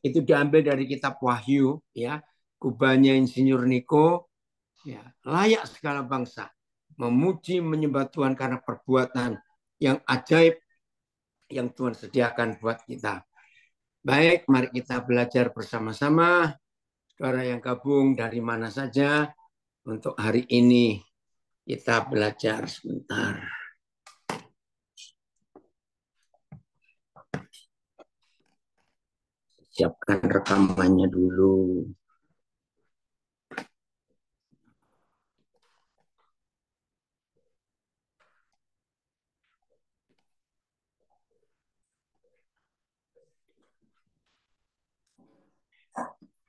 Itu diambil dari kitab Wahyu, ya. Kubahnya Insinyur Niko, ya, layak segala bangsa memuji menyembah Tuhan karena perbuatan yang ajaib yang Tuhan sediakan buat kita. Baik, mari kita belajar bersama-sama. Saudara yang gabung dari mana saja, untuk hari ini kita belajar sebentar. Siapkan rekamannya dulu.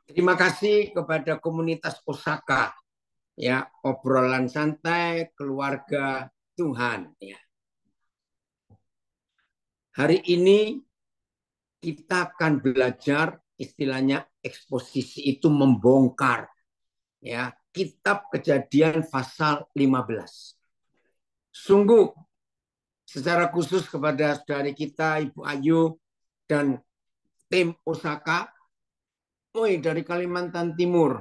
Terima kasih kepada komunitas Osaka, ya, obrolan santai keluarga Tuhan, ya. Hari ini kita akan belajar, istilahnya eksposisi itu membongkar, ya, kitab Kejadian pasal 15. Sungguh secara khusus kepada saudari kita Ibu Ayu dan tim Osaka, dari Kalimantan Timur,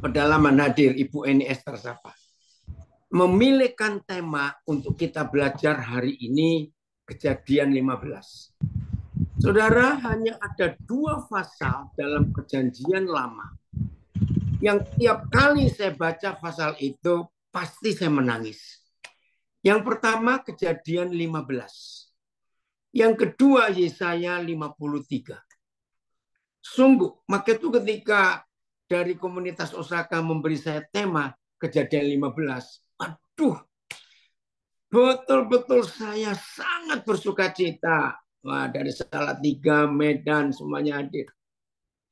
pedalaman hadir Ibu Eni Esther Sapa, memilihkan tema untuk kita belajar hari ini Kejadian 15. Saudara, hanya ada 2 pasal dalam Perjanjian Lama yang tiap kali saya baca pasal itu pasti saya menangis. Yang pertama Kejadian 15. Yang kedua Yesaya 53. Sungguh, maka itu ketika dari komunitas Osaka memberi saya tema Kejadian 15, aduh, betul-betul saya sangat bersuka cita. Wah, dari Salatiga, Medan, semuanya hadir.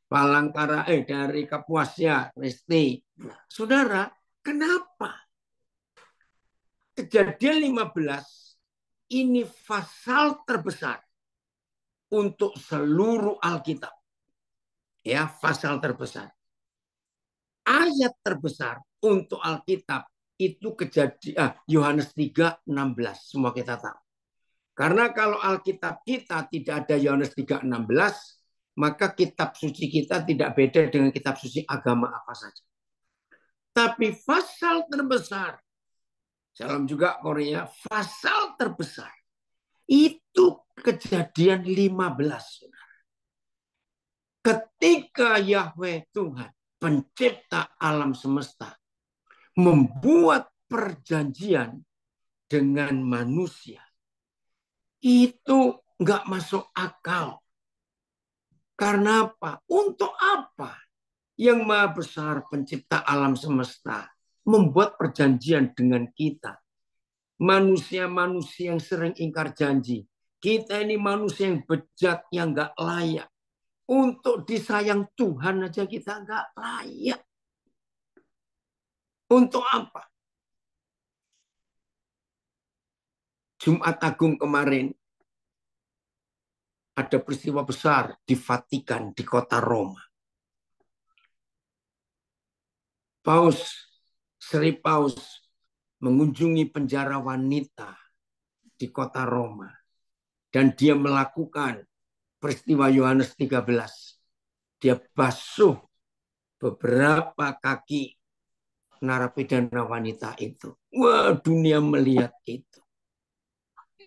Palangkara, dari Kapuasya, Resti. Nah, saudara, kenapa? Kejadian 15 ini pasal terbesar untuk seluruh Alkitab. Ya, pasal terbesar. Ayat terbesar untuk Alkitab itu Kejadian Yohanes 3:16. Semua kita tahu. Karena kalau Alkitab kita tidak ada Yohanes 3:16, maka kitab suci kita tidak beda dengan kitab suci agama apa saja. Tapi pasal terbesar, salam juga Korea, pasal terbesar itu Kejadian 15. Ketika Yahweh Tuhan, pencipta alam semesta, membuat perjanjian dengan manusia, itu nggak masuk akal. Karena apa? Untuk apa yang maha besar pencipta alam semesta membuat perjanjian dengan kita? Manusia-manusia yang sering ingkar janji. Kita ini manusia yang bejat, yang nggak layak. Untuk disayang Tuhan aja kita nggak layak. Untuk apa? Jumat Agung kemarin ada peristiwa besar di Vatikan, di kota Roma. Sri Paus mengunjungi penjara wanita di kota Roma. Dan dia melakukan peristiwa Yohanes 13. Dia basuh beberapa kaki narapidana wanita itu. Wah, dunia melihat itu.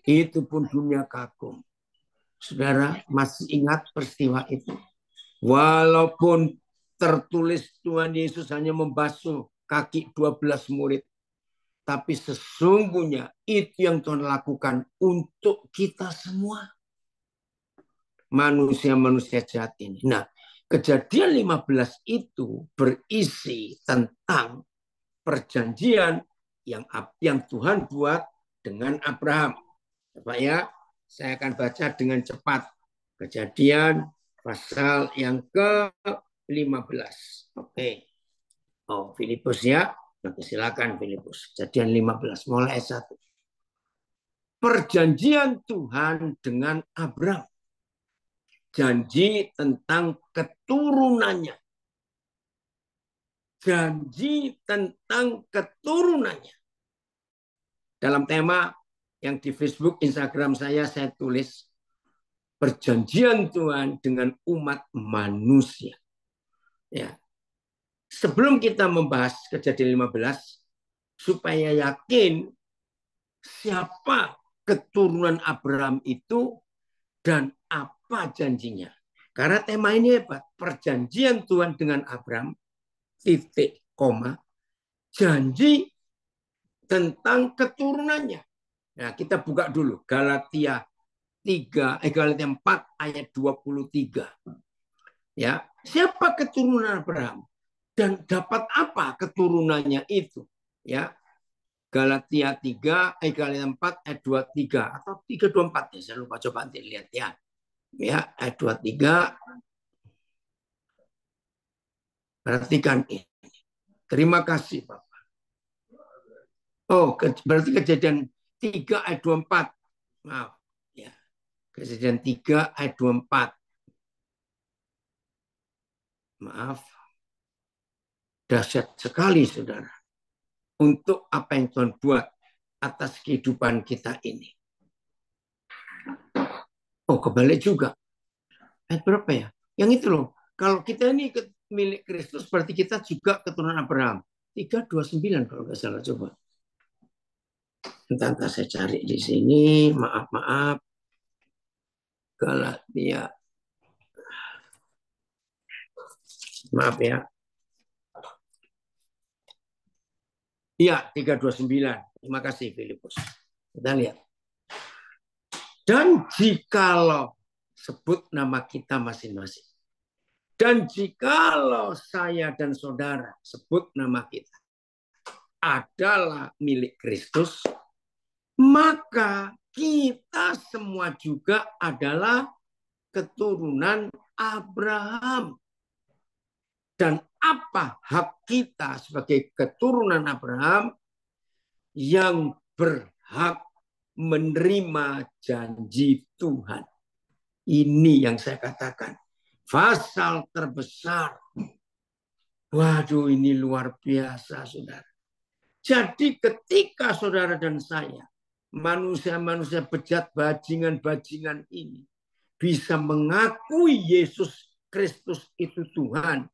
Itu pun dunia kagum. Saudara masih ingat peristiwa itu? Walaupun tertulis Tuhan Yesus hanya membasuh kaki 12 murid, tapi sesungguhnya itu yang Tuhan lakukan untuk kita semua. Manusia-manusia jahat ini. Nah, Kejadian 15 itu berisi tentang perjanjian yang Tuhan buat dengan Abraham. Bapak ya, saya akan baca dengan cepat. Kejadian pasal yang ke-15. Oke. Oh, Filipus ya. Nanti silakan Filipus. Kejadian 15 mulai ayat 1. Perjanjian Tuhan dengan Abraham. Janji tentang keturunannya. Janji tentang keturunannya. Dalam tema yang di Facebook, Instagram saya tulis, perjanjian Tuhan dengan umat manusia. Ya. Sebelum kita membahas Kejadian 15, supaya yakin siapa keturunan Abraham itu dan apa janjinya. Karena tema ini hebat. Perjanjian Tuhan dengan Abraham, titik, koma, janji tentang keturunannya. Nah, kita buka dulu Galatia 4 ayat 23. Ya, siapa keturunan Abraham dan dapat apa keturunannya itu? Ya, Galatia 4 ayat 23 atau 324 ya, saya lupa, coba nanti lihat ya. Ya, ayat 23. Perhatikan ini. Terima kasih, Bapak. Oh, berarti Kejadian 3 ayat 24. Maaf, ya. Kejadian 3 ayat 24. Maaf. Dahsyat sekali, Saudara. Untuk apa yang Tuhan buat atas kehidupan kita ini. Oh, kebalik juga. Ayat berapa ya? Yang itu loh. Kalau kita ini milik Kristus, berarti kita juga keturunan Abraham. 329 kalau nggak salah, coba. Entah saya cari di sini. Maaf. Galatia. Maaf ya. Iya, 329. Terima kasih, Filipus. Kita lihat. Dan jikalau sebut nama kita masing-masing. Dan jikalau saya dan saudara sebut nama kita adalah milik Kristus, maka kita semua juga adalah keturunan Abraham. Dan apa hak kita sebagai keturunan Abraham yang berhak menerima janji Tuhan? Ini yang saya katakan. Pasal terbesar. Waduh, ini luar biasa, saudara. Jadi ketika saudara dan saya, manusia-manusia bejat bajingan-bajingan ini, bisa mengakui Yesus Kristus itu Tuhan,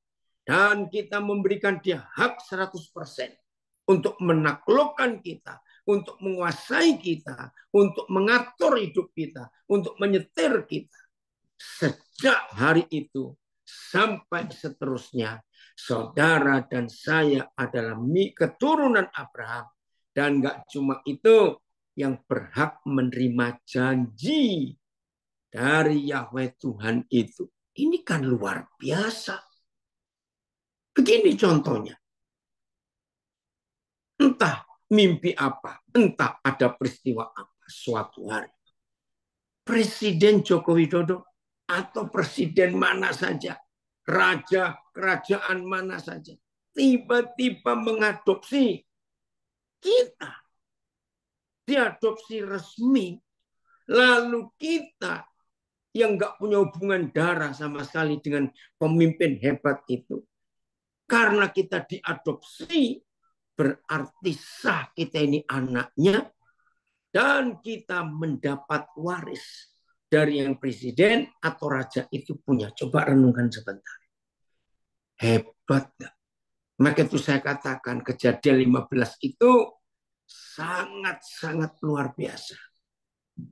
dan kita memberikan dia hak 100% untuk menaklukkan kita, untuk menguasai kita, untuk mengatur hidup kita, untuk menyetir kita. Sejak hari itu sampai seterusnya, saudara dan saya adalah keturunan Abraham. Dan nggak cuma itu, yang berhak menerima janji dari Yahweh Tuhan itu. Ini kan luar biasa. Begini contohnya. Entah mimpi apa, entah ada peristiwa apa suatu hari. Presiden Joko Widodo atau presiden mana saja, raja kerajaan mana saja, tiba-tiba mengadopsi kita. Diadopsi resmi, lalu kita yang nggak punya hubungan darah sama sekali dengan pemimpin hebat itu, karena kita diadopsi, berarti sah kita ini anaknya, dan kita mendapat waris dari yang presiden atau raja itu punya. Coba renungkan sebentar. Hebat gak? Maka itu saya katakan Kejadian 15 itu sangat-sangat luar biasa.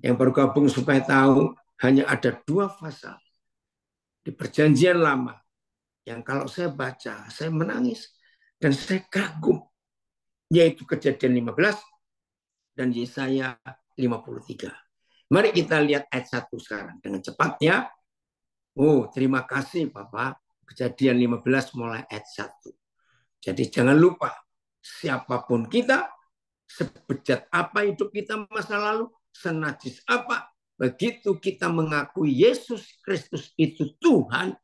Yang baru gabung supaya tahu, hanya ada 2 pasal di Perjanjian Lama yang kalau saya baca, saya menangis dan saya kagum, yaitu Kejadian 15 dan Yesaya 53. Mari kita lihat ayat 1 sekarang dengan cepat ya. Oh, terima kasih Bapak. Kejadian 15 mulai ayat 1. Jadi jangan lupa, siapapun kita, sebejat apa hidup kita masa lalu, senajis apa, begitu kita mengakui Yesus Kristus itu Tuhan,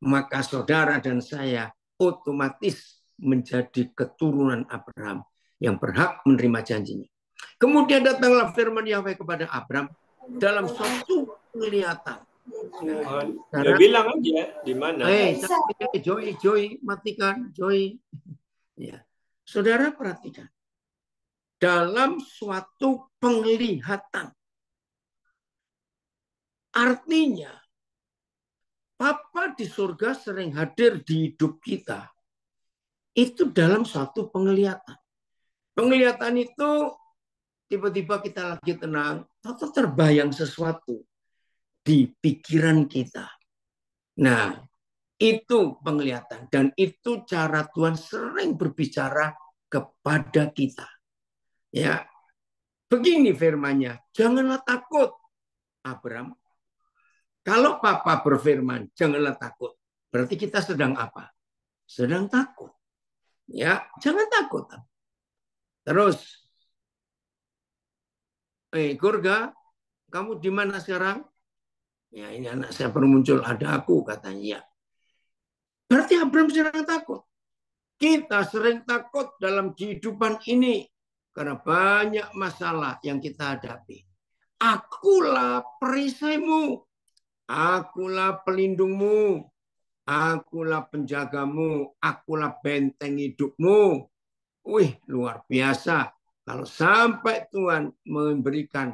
maka saudara dan saya otomatis menjadi keturunan Abraham yang berhak menerima janjinya. Kemudian datanglah firman Yahweh kepada Abraham dalam suatu penglihatan. Ya bilang aja di mana. Joy, matikan, Joy. Ya. Saudara perhatikan. Dalam suatu penglihatan. Artinya, Papa di surga sering hadir di hidup kita. Itu dalam suatu penglihatan. Penglihatan itu tiba-tiba kita lagi tenang, atau terbayang sesuatu di pikiran kita. Nah, itu penglihatan. Dan itu cara Tuhan sering berbicara kepada kita. Ya, begini firman-Nya, janganlah takut, Abram. Kalau Papa berfirman, janganlah takut. Berarti kita sedang apa? Sedang takut. Ya, jangan takut. Terus, Gurga, kamu di mana sekarang? Ya, ini anak saya baru muncul, ada aku katanya. Ya. Berarti Abram sedang takut. Kita sering takut dalam kehidupan ini karena banyak masalah yang kita hadapi. Akulah perisaimu, akulah pelindungmu, akulah penjagamu, akulah benteng hidupmu. Wih, luar biasa. Kalau sampai Tuhan memberikan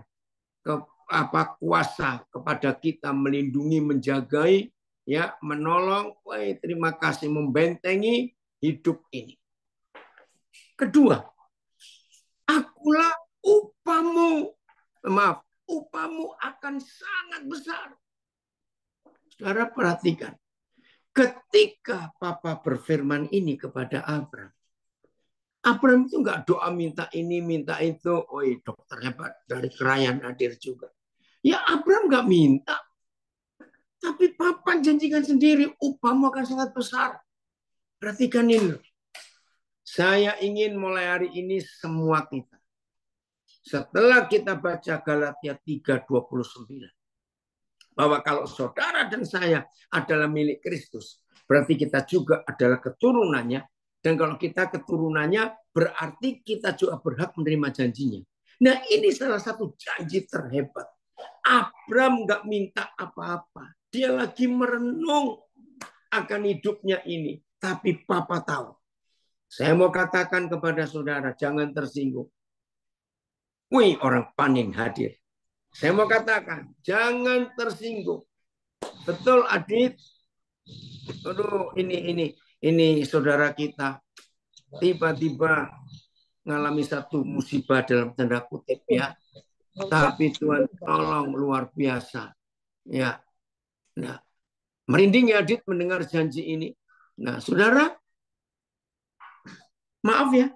kuasa kepada kita melindungi, menjagai, ya, menolong, terima kasih, membentengi hidup ini. Kedua, akulah upamu. Maaf, upamu akan sangat besar. Saudara perhatikan. Ketika Papa berfirman ini kepada Abram, Abram itu nggak doa minta ini, minta itu. Oh, dokter hebat dari kerajaan hadir juga. Ya, Abram nggak minta. Tapi Papa janjikan sendiri, upamu akan sangat besar. Perhatikan ini. Saya ingin mulai hari ini semua kita. Setelah kita baca Galatia 3:29. Bahwa kalau saudara dan saya adalah milik Kristus, berarti kita juga adalah keturunannya. Dan kalau kita keturunannya, berarti kita juga berhak menerima janjinya. Nah, ini salah satu janji terhebat. Abram nggak minta apa-apa. Dia lagi merenung akan hidupnya ini. Tapi Papa tahu. Saya mau katakan kepada saudara, jangan tersinggung. Wih, orang panen hadir. Saya mau katakan, jangan tersinggung. Betul, Adit. Aduh, ini saudara kita tiba-tiba mengalami satu musibah dalam tanda kutip, ya. Tapi Tuhan tolong luar biasa. Ya. Nah, merinding ya Adit mendengar janji ini. Nah, saudara, maaf ya,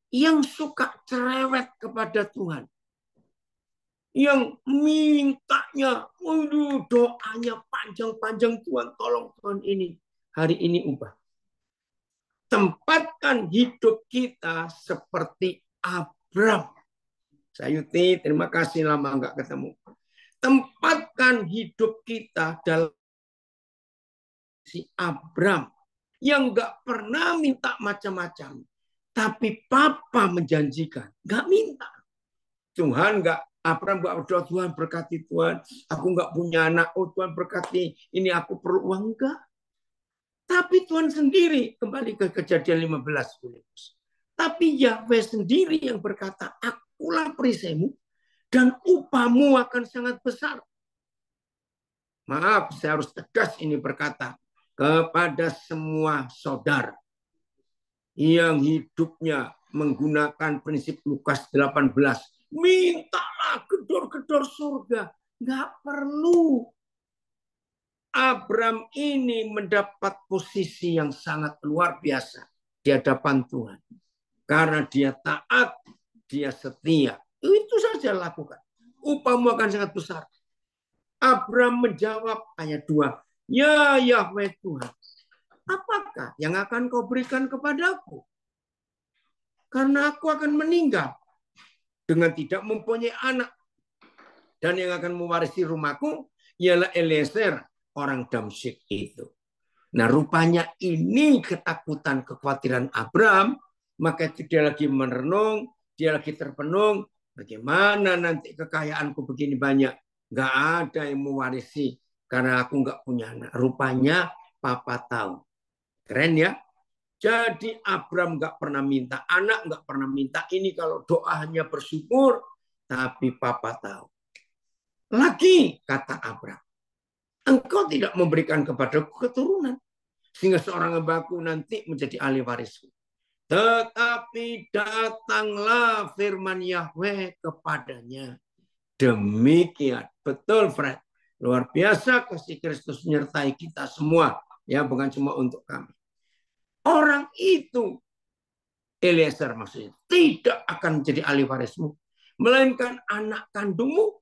yang suka cerewet kepada Tuhan, yang mintanya, doanya panjang-panjang, Tuhan tolong Tuhan ini, hari ini ubah. Tempatkan hidup kita seperti Abram. Sayuti, terima kasih lama nggak ketemu. Tempatkan hidup kita dalam si Abram yang nggak pernah minta macam-macam, tapi Papa menjanjikan, nggak minta. Tuhan nggak, Abram nggak berdoa, Tuhan berkati Tuhan, aku nggak punya anak, oh Tuhan berkati, ini aku perlu uang, enggak. Tapi Tuhan sendiri, kembali ke Kejadian 15. Tapi Yahweh sendiri yang berkata, akulah perisaimu dan upahmu akan sangat besar. Maaf, saya harus tegas ini berkata kepada semua saudara yang hidupnya menggunakan prinsip Lukas 18. Mintalah gedor-gedor surga. Nggak perlu. Abram ini mendapat posisi yang sangat luar biasa di hadapan Tuhan. Karena dia taat, dia setia. Itu saja lakukan. Upahmu akan sangat besar. Abram menjawab ayat 2. Ya Yahweh Tuhan, apakah yang akan kau berikan kepadaku? Karena aku akan meninggal dengan tidak mempunyai anak. Dan yang akan mewarisi rumahku ialah Eliezer, orang Damsyik itu. Nah, rupanya ini ketakutan, kekhawatiran Abram. Maka itu dia lagi merenung, dia lagi terpenung. Bagaimana nanti kekayaanku begini banyak? Nggak ada yang mewarisi karena aku nggak punya anak. Rupanya Papa tahu. Keren ya? Jadi Abram nggak pernah minta anak, nggak pernah minta ini. Kalau doa hanya bersyukur, tapi Papa tahu. Lagi kata Abraham, engkau tidak memberikan kepadaku keturunan, sehingga seorang hambaku nanti menjadi ahli warisku. Tetapi datanglah firman Yahweh kepadanya. Demikian. Betul, Fred. Luar biasa kasih Kristus menyertai kita semua. Ya, bukan cuma untuk kami. Orang itu, Eliezer maksudnya, tidak akan menjadi ahli warismu. Melainkan anak kandungmu,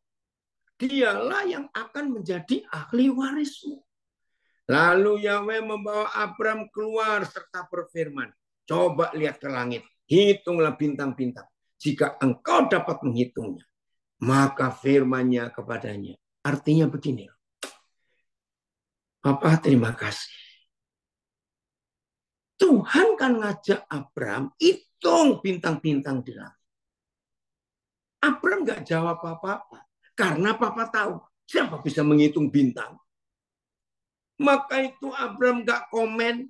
dialah yang akan menjadi ahli warismu. Lalu Yahweh membawa Abram keluar serta berfirman, coba lihat ke langit, hitunglah bintang-bintang. Jika engkau dapat menghitungnya, maka firman-Nya kepadanya. Artinya begini, Bapak terima kasih. Tuhan kan ngajak Abram, hitung bintang-bintang di langit. Abram nggak jawab apa-apa, karena Papa tahu siapa bisa menghitung bintang. Maka itu Abram gak komen,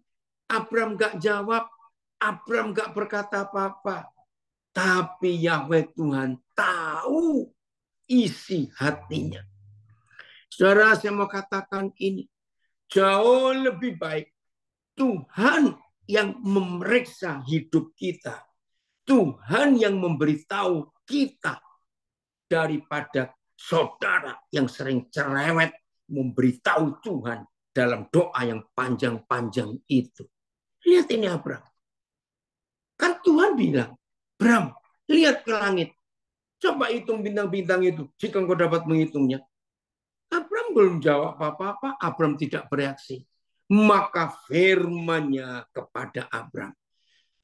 Abram gak jawab, Abram gak berkata apa-apa. Tapi Yahweh Tuhan tahu isi hatinya. Saudara, saya mau katakan ini. Jauh lebih baik Tuhan yang memeriksa hidup kita. Tuhan yang memberitahu kita daripada saudara yang sering cerewet memberitahu Tuhan dalam doa yang panjang-panjang itu. Lihat ini Abram. Kan Tuhan bilang, Abram, lihat ke langit. Coba hitung bintang-bintang itu, jika engkau dapat menghitungnya. Abram belum jawab apa-apa, Abram tidak bereaksi. Maka firman-Nya kepada Abram,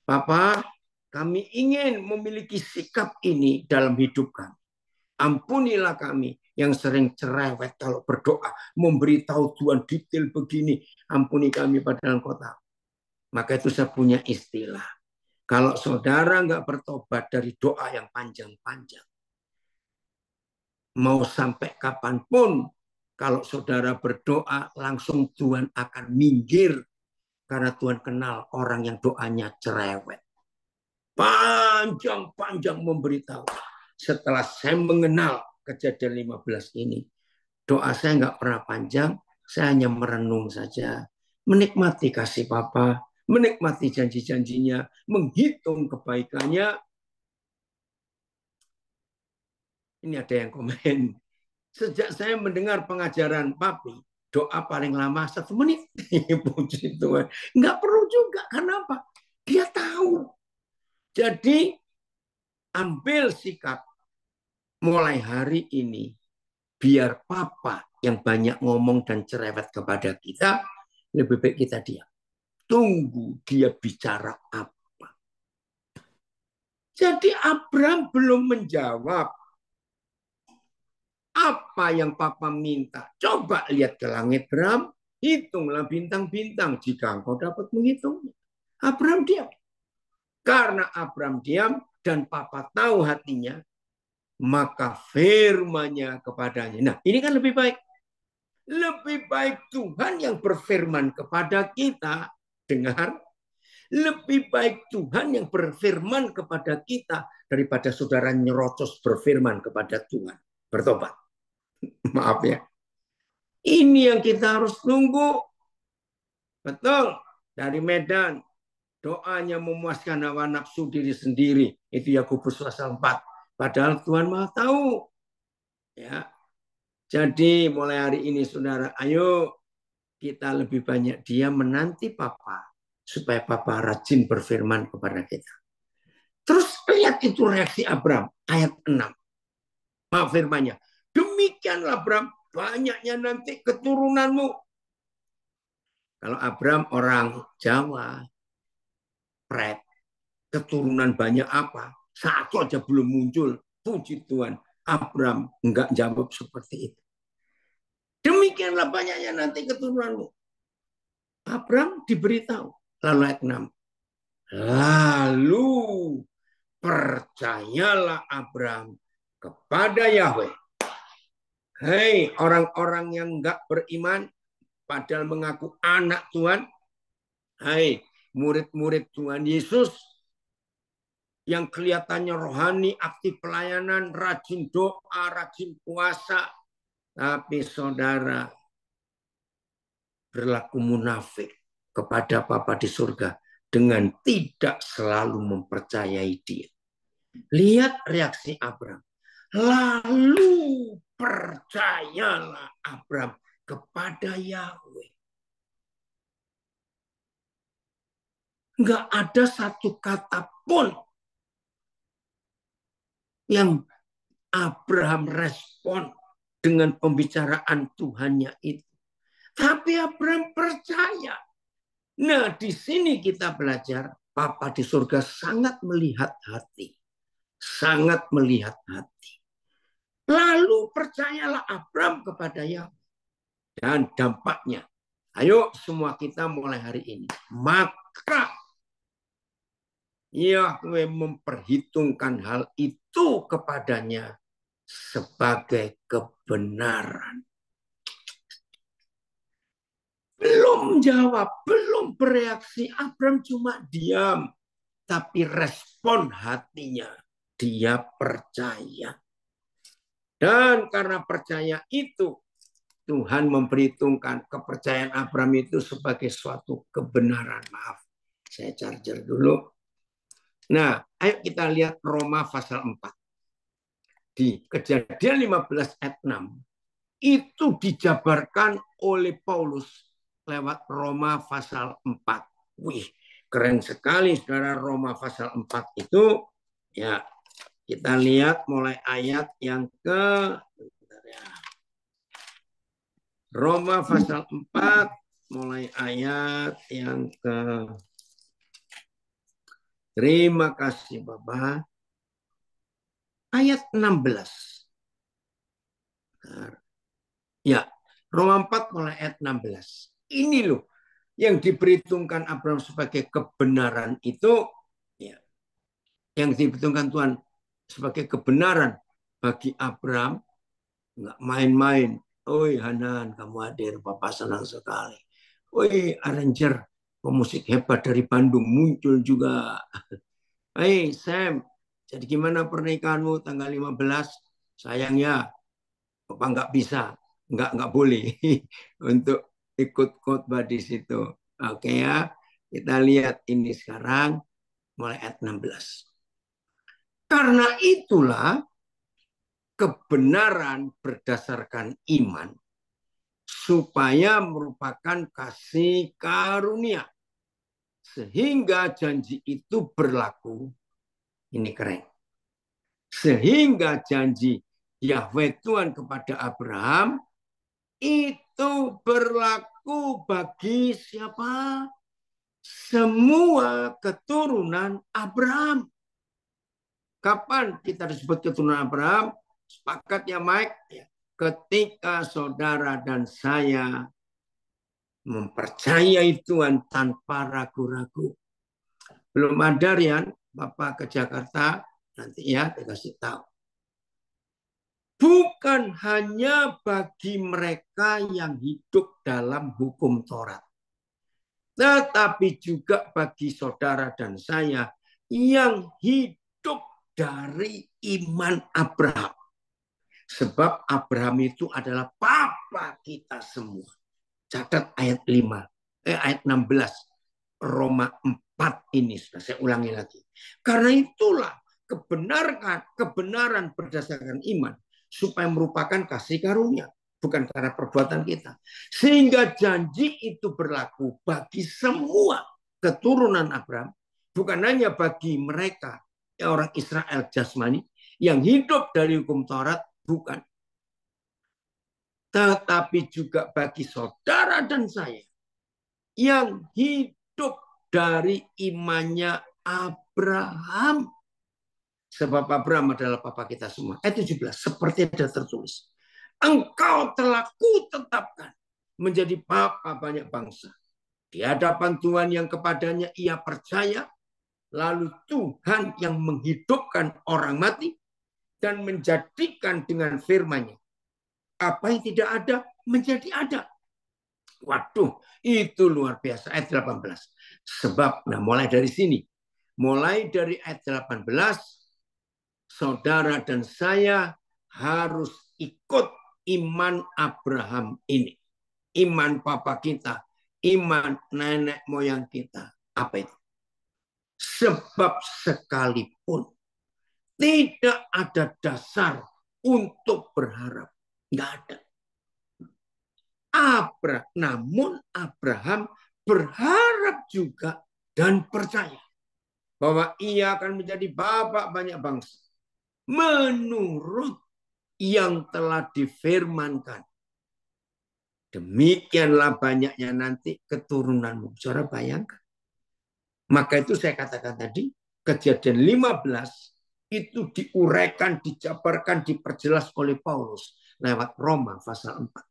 Papa, kami ingin memiliki sikap ini dalam hidup kami. Ampunilah kami yang sering cerewet kalau berdoa, memberitahu Tuhan detail begini, ampuni kami padahal Engkau tahu. Maka itu saya punya istilah. Kalau saudara nggak bertobat dari doa yang panjang-panjang, mau sampai kapanpun, kalau saudara berdoa, langsung Tuhan akan minggir. Karena Tuhan kenal orang yang doanya cerewet. Panjang-panjang memberitahu. Setelah saya mengenal kejadian 15 ini, doa saya nggak pernah panjang, saya hanya merenung saja, menikmati kasih Bapa, menikmati janji-janjinya, menghitung kebaikannya. Ini ada yang komen. Sejak saya mendengar pengajaran Papi, doa paling lama 1 menit. Puji Tuhan. Nggak perlu juga. Kenapa? Dia tahu. Jadi ambil sikap mulai hari ini, biar Papa yang banyak ngomong dan cerewet kepada kita, lebih baik kita diam. Tunggu dia bicara apa. Jadi Abram belum menjawab apa yang Papa minta. Coba lihat ke langit, Abram. Hitunglah bintang-bintang jika engkau dapat menghitungnya. Abram diam. Karena Abram diam dan Papa tahu hatinya, maka firman-Nya kepadanya. Nah, ini kan lebih baik. Lebih baik Tuhan yang berfirman kepada kita, dengar. Lebih baik Tuhan yang berfirman kepada kita daripada saudara nyerocos berfirman kepada Tuhan. Bertobat. Maaf ya. Ini yang kita harus tunggu. Betul. Dari Medan. Doanya memuaskan hawa nafsu diri sendiri. Itu Yakobus pasal 4. Padahal Tuhan Maha tahu. Ya. Jadi mulai hari ini saudara, ayo kita lebih banyak dia menanti Papa. Supaya Papa rajin berfirman kepada kita. Terus lihat itu reaksi Abram. Ayat 6. Maaf firmannya. Demikianlah Abram, banyaknya nanti keturunanmu. Kalau Abram orang Jawa, Fred, keturunan banyak apa? Satu aja belum muncul. Puji Tuhan, Abram enggak jawab seperti itu. Demikianlah banyaknya nanti keturunanmu. Abram diberitahu. Lalu ayat 6. Lalu percayalah Abram kepada Yahweh. Hei orang-orang yang enggak beriman, padahal mengaku anak Tuhan. Hai murid-murid Tuhan Yesus yang kelihatannya rohani, aktif pelayanan, rajin doa, rajin puasa, Tapi saudara berlaku munafik kepada Bapa di surga dengan tidak selalu mempercayai dia. Lihat reaksi Abraham. Lalu percayalah Abraham kepada Yahweh. Enggak ada satu kata pun yang Abraham respon dengan pembicaraan Tuhannya itu. Tapi Abraham percaya. Nah, di sini kita belajar Bapa di surga sangat melihat hati. Sangat melihat hati. Lalu percayalah Abraham kepada Yahweh. Dan dampaknya, ayo semua kita mulai hari ini. Maka Yahweh memperhitungkan hal itu kepadanya sebagai kebenaran. Belum jawab, belum bereaksi. Abraham cuma diam. Tapi respon hatinya, dia percaya. Dan karena percaya itu, Tuhan memperhitungkan kepercayaan Abraham itu sebagai suatu kebenaran. Maaf, saya charger dulu. Nah, ayo kita lihat Roma pasal 4. Di Kejadian 15 ayat 6. Itu dijabarkan oleh Paulus lewat Roma pasal 4. Wih, keren sekali saudara. Roma pasal 4 itu, ya kita lihat mulai ayat yang Roma pasal 4 mulai ayat yang terima kasih Bapak. Ayat 16. Ya, Roma 4 mulai ayat 16. Ini loh yang diperhitungkan Abraham sebagai kebenaran itu, ya, yang diperhitungkan Tuhan sebagai kebenaran bagi Abraham, nggak main-main. Oi Hanan, kamu hadir, Papa senang sekali. Oi arranger, pemusik hebat dari Bandung muncul juga. Hei Sam, jadi gimana pernikahanmu tanggal 15? Sayang ya, Papa nggak bisa, nggak boleh untuk ikut khotbah di situ. Oke ya, kita lihat ini sekarang mulai ayat 16. Karena itulah kebenaran berdasarkan iman supaya merupakan kasih karunia sehingga janji itu berlaku. Ini keren. Sehingga janji Yahweh Tuhan kepada Abraham itu berlaku bagi siapa? Semua keturunan Abraham. Kapan kita disebut keturunan Abraham? Sepakat ya Mike? Ketika saudara dan saya mempercayai Tuhan tanpa ragu-ragu. Belum ada Rian, Bapak ke Jakarta, nanti ya dikasih tahu. Bukan hanya bagi mereka yang hidup dalam hukum Taurat, tetapi juga bagi saudara dan saya yang hidup dari iman Abraham. Sebab Abraham itu adalah papa kita semua. Catat ayat 5, ayat 16 Roma 4 ini. Saya ulangi lagi. Karena itulah kebenaran berdasarkan iman supaya merupakan kasih karunia, bukan karena perbuatan kita. Sehingga janji itu berlaku bagi semua keturunan Abraham, bukan hanya bagi mereka orang Israel jasmani yang hidup dari hukum Taurat, bukan. Tetapi juga bagi saudara dan saya yang hidup dari imannya Abraham. Sebab Abraham adalah papa kita semua. Ayat 17, seperti ada tertulis. Engkau telah kutetapkan menjadi papa banyak bangsa. Di hadapan Tuhan yang kepadanya ia percaya, lalu Tuhan yang menghidupkan orang mati dan menjadikan dengan firman-Nya apa yang tidak ada menjadi ada. Waduh, itu luar biasa. Ayat 18. Sebab, nah mulai dari sini. Mulai dari ayat 18, saudara dan saya harus ikut iman Abraham ini. Iman papa kita, iman nenek moyang kita. Apa itu? Sebab sekalipun tidak ada dasar untuk berharap. Nggak ada. Namun Abraham berharap juga dan percaya bahwa ia akan menjadi bapak banyak bangsa. Menurut yang telah difirmankan. Demikianlah banyaknya nanti keturunanmu. Saudara bayangkan. Maka itu saya katakan tadi, Kejadian 15 itu diuraikan, dijabarkan, diperjelas oleh Paulus lewat Roma pasal 4.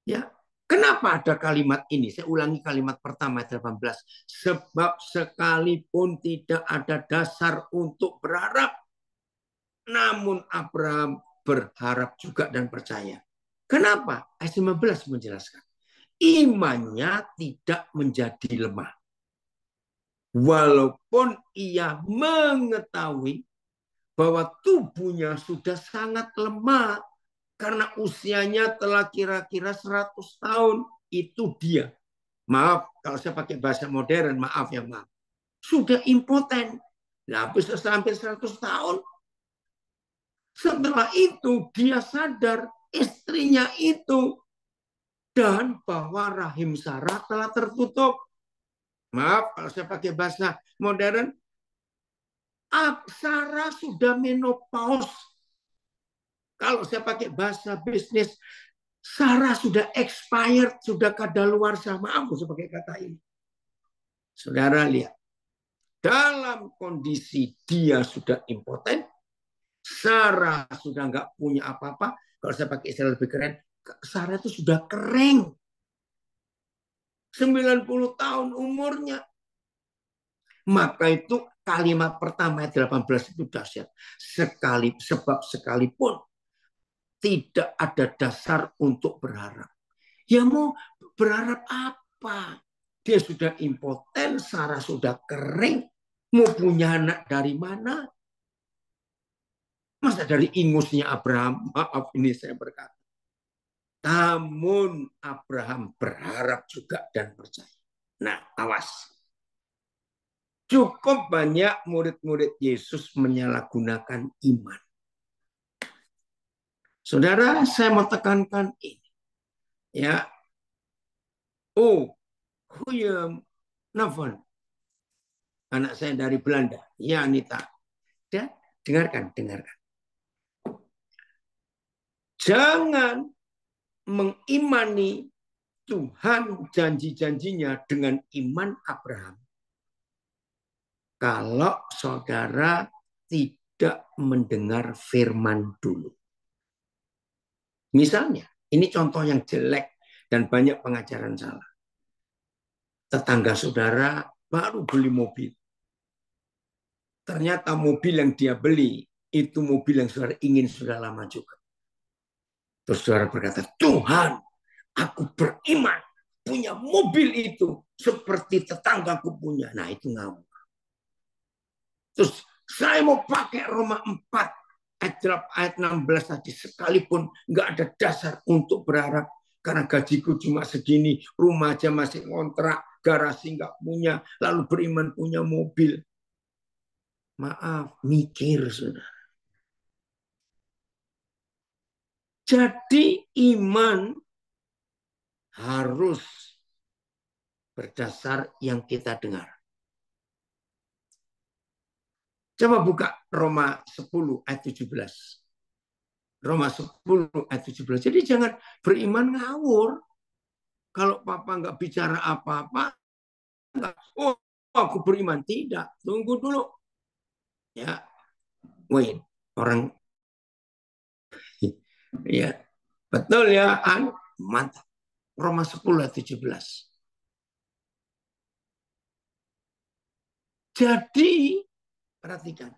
Ya, kenapa ada kalimat ini? Saya ulangi kalimat pertama 18. Sebab sekalipun tidak ada dasar untuk berharap, namun Abraham berharap juga dan percaya. Kenapa? Ayat 15 menjelaskan. Imannya tidak menjadi lemah. Walaupun ia mengetahui bahwa tubuhnya sudah sangat lemah karena usianya telah kira-kira 100 tahun. Itu dia. Maaf kalau saya pakai bahasa modern, maaf ya maaf. Sudah impoten. Nah, bisa sampai 100 tahun. Setelah itu dia sadar istrinya itu dan bahwa rahim Sarah telah tertutup. Maaf kalau saya pakai bahasa modern, Sarah sudah menopause. Kalau saya pakai bahasa bisnis, Sarah sudah expired, sudah kadaluarsa. Maaf saya pakai kata ini. Saudara lihat, dalam kondisi dia sudah impoten, Sarah sudah nggak punya apa-apa. Kalau saya pakai istilah lebih keren, Sarah itu sudah kering. 90 tahun umurnya. Maka itu kalimat pertama ayat 18 itu dahsyat. Sebab sekalipun tidak ada dasar untuk berharap. Ya mau berharap apa? Dia sudah impoten, Sarah sudah kering. Mau punya anak dari mana? Masa dari ingusnya Abraham? Maaf ini saya berkata. Namun Abraham berharap juga dan percaya. Nah, awas. Cukup banyak murid-murid Yesus menyalahgunakan iman. Saudara, saya mau tekankan ini. Ya. Oh, Huyem Navon. Anak saya dari Belanda. Ya, Anita. Ya, dengarkan. Jangan mengimani Tuhan janji-janjinya dengan iman Abraham. Kalau saudara tidak mendengar firman dulu. Misalnya, ini contoh yang jelek dan banyak pengajaran salah. Tetangga saudara baru beli mobil. Ternyata mobil yang dia beli, itu mobil yang saudara ingin sudah lama juga. Terus saudara berkata, Tuhan, aku beriman punya mobil itu seperti tetanggaku punya. Nah, itu ngawur. Terus saya mau pakai Roma 4 ayat 16 tadi, sekalipun nggak ada dasar untuk berharap karena gajiku cuma segini, rumah aja masih ngontrak, garasi nggak punya, lalu beriman punya mobil. Maaf, mikir saudara. Jadi iman harus berdasar yang kita dengar. Coba buka Roma 10 ayat 17. Roma 10 ayat 17. Jadi jangan beriman ngawur. Kalau papa nggak bicara apa-apa, oh aku beriman. Tidak, tunggu dulu. Ya, wait, orang ya betul ya, mantap. Roma 10 ayat 17. Jadi perhatikan,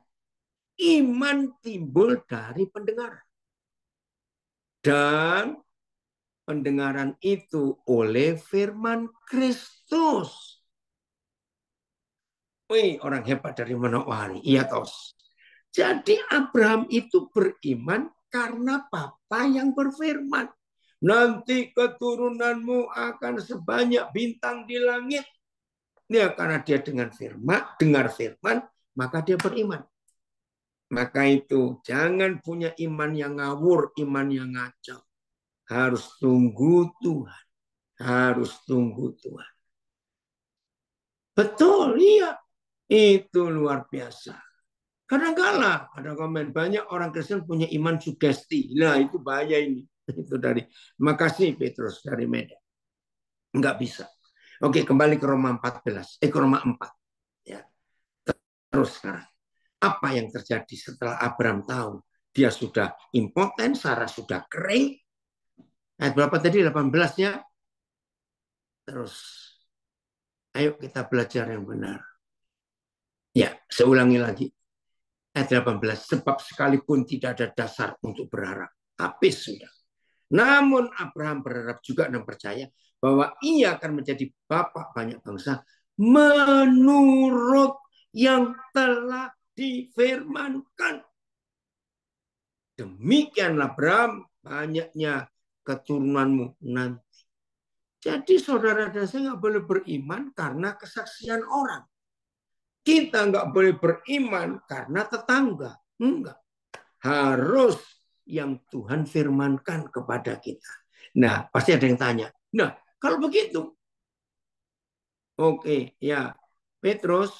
iman timbul dari pendengaran. Dan pendengaran itu oleh firman Kristus. Wih, orang hebat dari Manokwari. Iya tos. Jadi Abraham itu beriman karena Bapa yang berfirman. Nanti keturunanmu akan sebanyak bintang di langit. Ya, karena dia dengar firman, maka dia beriman. Maka itu jangan punya iman yang ngawur, iman yang ngaco. Harus tunggu Tuhan. Harus tunggu Tuhan. Betul, iya. Itu luar biasa. Kadang-kala ada komen, banyak orang Kristen punya iman sugesti. Nah, itu bahaya ini. Itu dari, makasih Petrus dari Medan. Enggak bisa. Oke, kembali ke Roma 14. Ke Roma 4. Ya. Terus sekarang. Apa yang terjadi setelah Abraham tahu dia sudah impoten, Sarah sudah kering. Ayat berapa tadi? 18-nya. Terus, ayo kita belajar yang benar. Ya, saya ulangi lagi. Ayat 18. Sebab sekalipun tidak ada dasar untuk berharap. Habis sudah. Namun Abraham berharap juga dan percaya bahwa ia akan menjadi bapak banyak bangsa menurut yang telah difirmankan. Demikianlah Abraham, banyaknya keturunanmu nanti. Jadi saudara dan saya nggak boleh beriman karena kesaksian orang. Kita nggak boleh beriman karena tetangga. Enggak. Harus yang Tuhan firmankan kepada kita. Nah, pasti ada yang tanya. Nah, kalau begitu, oke, ya, Petrus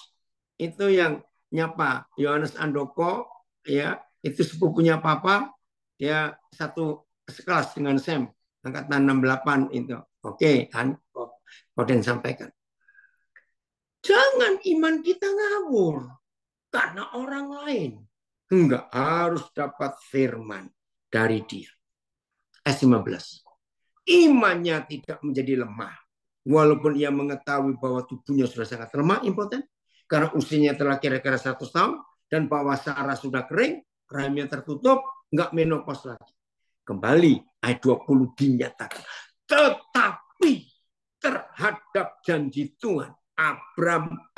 itu yang nyapa Yohanes Andoko, ya, itu sepupunya Papa, ya satu sekelas dengan Sam, angkatan 68 itu. Oke, kan, kau yang sampaikan. Jangan iman kita ngawur karena orang lain. Enggak, harus dapat firman dari dia. Ayat 15. Imannya tidak menjadi lemah. Walaupun ia mengetahui bahwa tubuhnya sudah sangat lemah, impoten. Karena usianya telah kira-kira 100 tahun. Dan bahwa Sarah sudah kering, rahimnya tertutup, enggak menopause lagi. Kembali, ayat 20 dinyatakan. Tetapi terhadap janji Tuhan,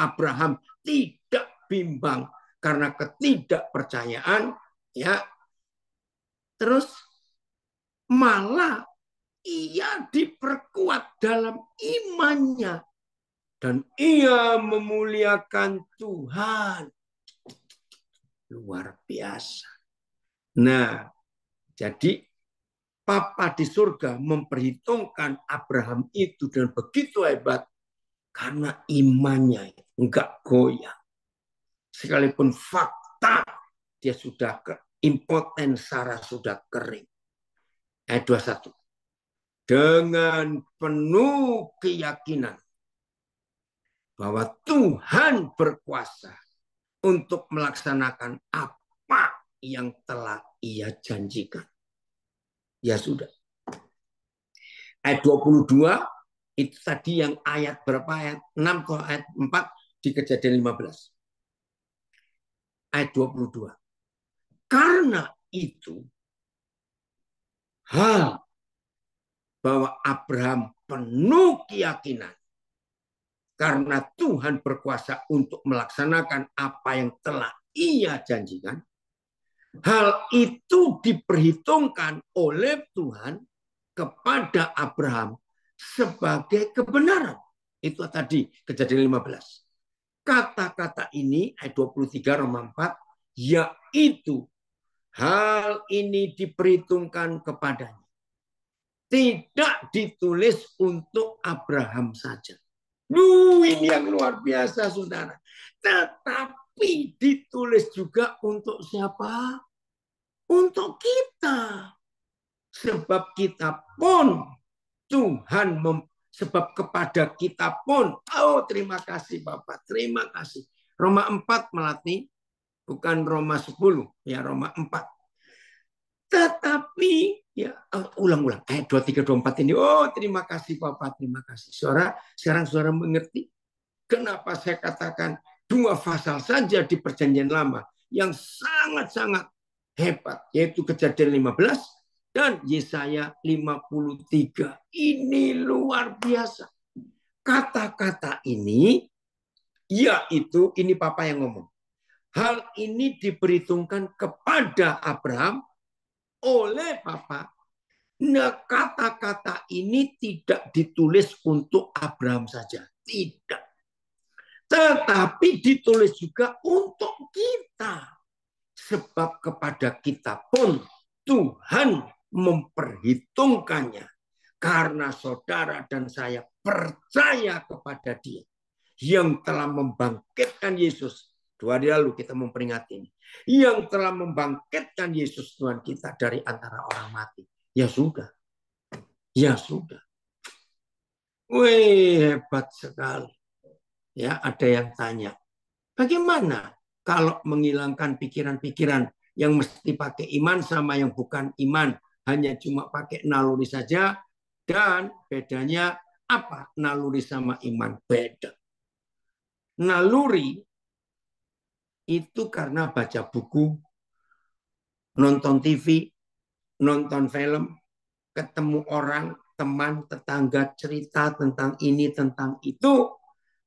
Abraham tidak bimbang karena ketidakpercayaan, ya. Terus malah ia diperkuat dalam imannya dan ia memuliakan Tuhan. Luar biasa. Nah, jadi Papa di surga memperhitungkan Abraham itu dan begitu hebat karena imannya enggak goyah. Sekalipun fakta dia sudah impoten, Sarah sudah kering. Ayat 21. Dengan penuh keyakinan bahwa Tuhan berkuasa untuk melaksanakan apa yang telah ia janjikan. Ya sudah. Ayat 22 itu tadi yang ayat berapa? Ayat 6 atau ayat 4 di Kejadian 15. Ayat 22. Karena itu hal bahwa Abraham penuh keyakinan karena Tuhan berkuasa untuk melaksanakan apa yang telah ia janjikan. Hal itu diperhitungkan oleh Tuhan kepada Abraham sebagai kebenaran. Itu tadi Kejadian 15. Kata-kata ini ayat 23 Roma 4, yaitu hal ini diperhitungkan kepadanya. Tidak ditulis untuk Abraham saja. Ini yang luar biasa, saudara. Tetapi ditulis juga untuk siapa? Untuk kita. Sebab kita pun Tuhan sebab kepada kita pun. Oh, terima kasih Bapak. Terima kasih. Roma 4 melatih, bukan Roma 10, ya Roma 4. Tetapi ya ulang-ulang ayat 23 24 ini. Oh, terima kasih Bapak, terima kasih. Sekarang saudara mengerti kenapa saya katakan 2 pasal saja di Perjanjian Lama yang sangat-sangat hebat, yaitu Kejadian 15 dan Yesaya 53. Ini luar biasa. Kata-kata ini, yaitu ini Papa yang ngomong. Hal ini diperhitungkan kepada Abraham oleh Papa. Nah, kata-kata ini tidak ditulis untuk Abraham saja. Tidak. Tetapi ditulis juga untuk kita. Sebab kepada kita pun Tuhan memperhitungkannya. Karena saudara dan saya percaya kepada Dia yang telah membangkitkan Yesus. 2 hari lalu kita memperingati ini. Yang telah membangkitkan Yesus Tuhan kita dari antara orang mati. Ya sudah. Ya sudah. Wih, hebat sekali. Ya, ada yang tanya, bagaimana kalau menghilangkan pikiran-pikiran yang mesti pakai iman sama yang bukan iman, hanya cuma pakai naluri saja, dan bedanya apa naluri sama iman? Beda. Naluri itu karena baca buku, nonton TV, nonton film, ketemu orang, teman, tetangga, cerita tentang ini, tentang itu.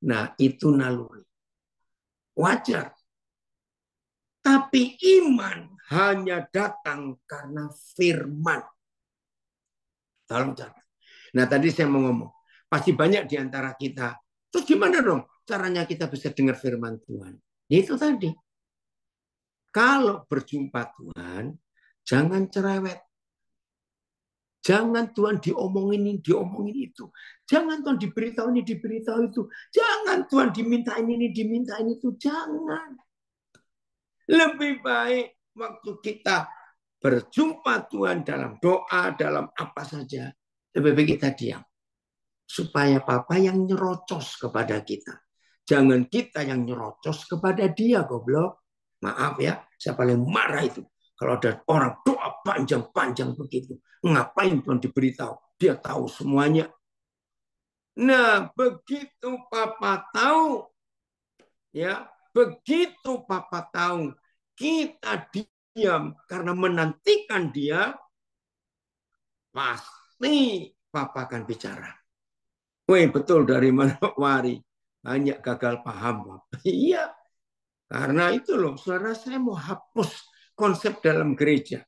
Nah, itu naluri. Wajar. Tapi iman hanya datang karena firman. Tolong catat. Nah, tadi saya mau ngomong. Pasti banyak di antara kita. Terus gimana dong caranya kita bisa dengar firman Tuhan? Itu tadi. Kalau berjumpa Tuhan, jangan cerewet. Jangan Tuhan diomongin ini, diomongin itu. Jangan Tuhan diberitahu ini, diberitahu itu. Jangan Tuhan dimintain ini, dimintain itu. Jangan. Lebih baik waktu kita berjumpa Tuhan dalam doa, dalam apa saja. Lebih baik kita diam. Supaya Papa yang nyerocos kepada kita. Jangan kita yang nyerocos kepada dia, goblok. Maaf ya, saya paling marah itu. Kalau ada orang doa panjang-panjang begitu, ngapain Tuhan diberitahu? Dia tahu semuanya. Nah, begitu Papa tahu, ya, begitu Papa tahu, kita diam karena menantikan dia, pasti Papa akan bicara. Wih, betul dari mana Wari? Banyak gagal paham. Iya, karena itu loh, saudara, saya mau hapus konsep dalam gereja.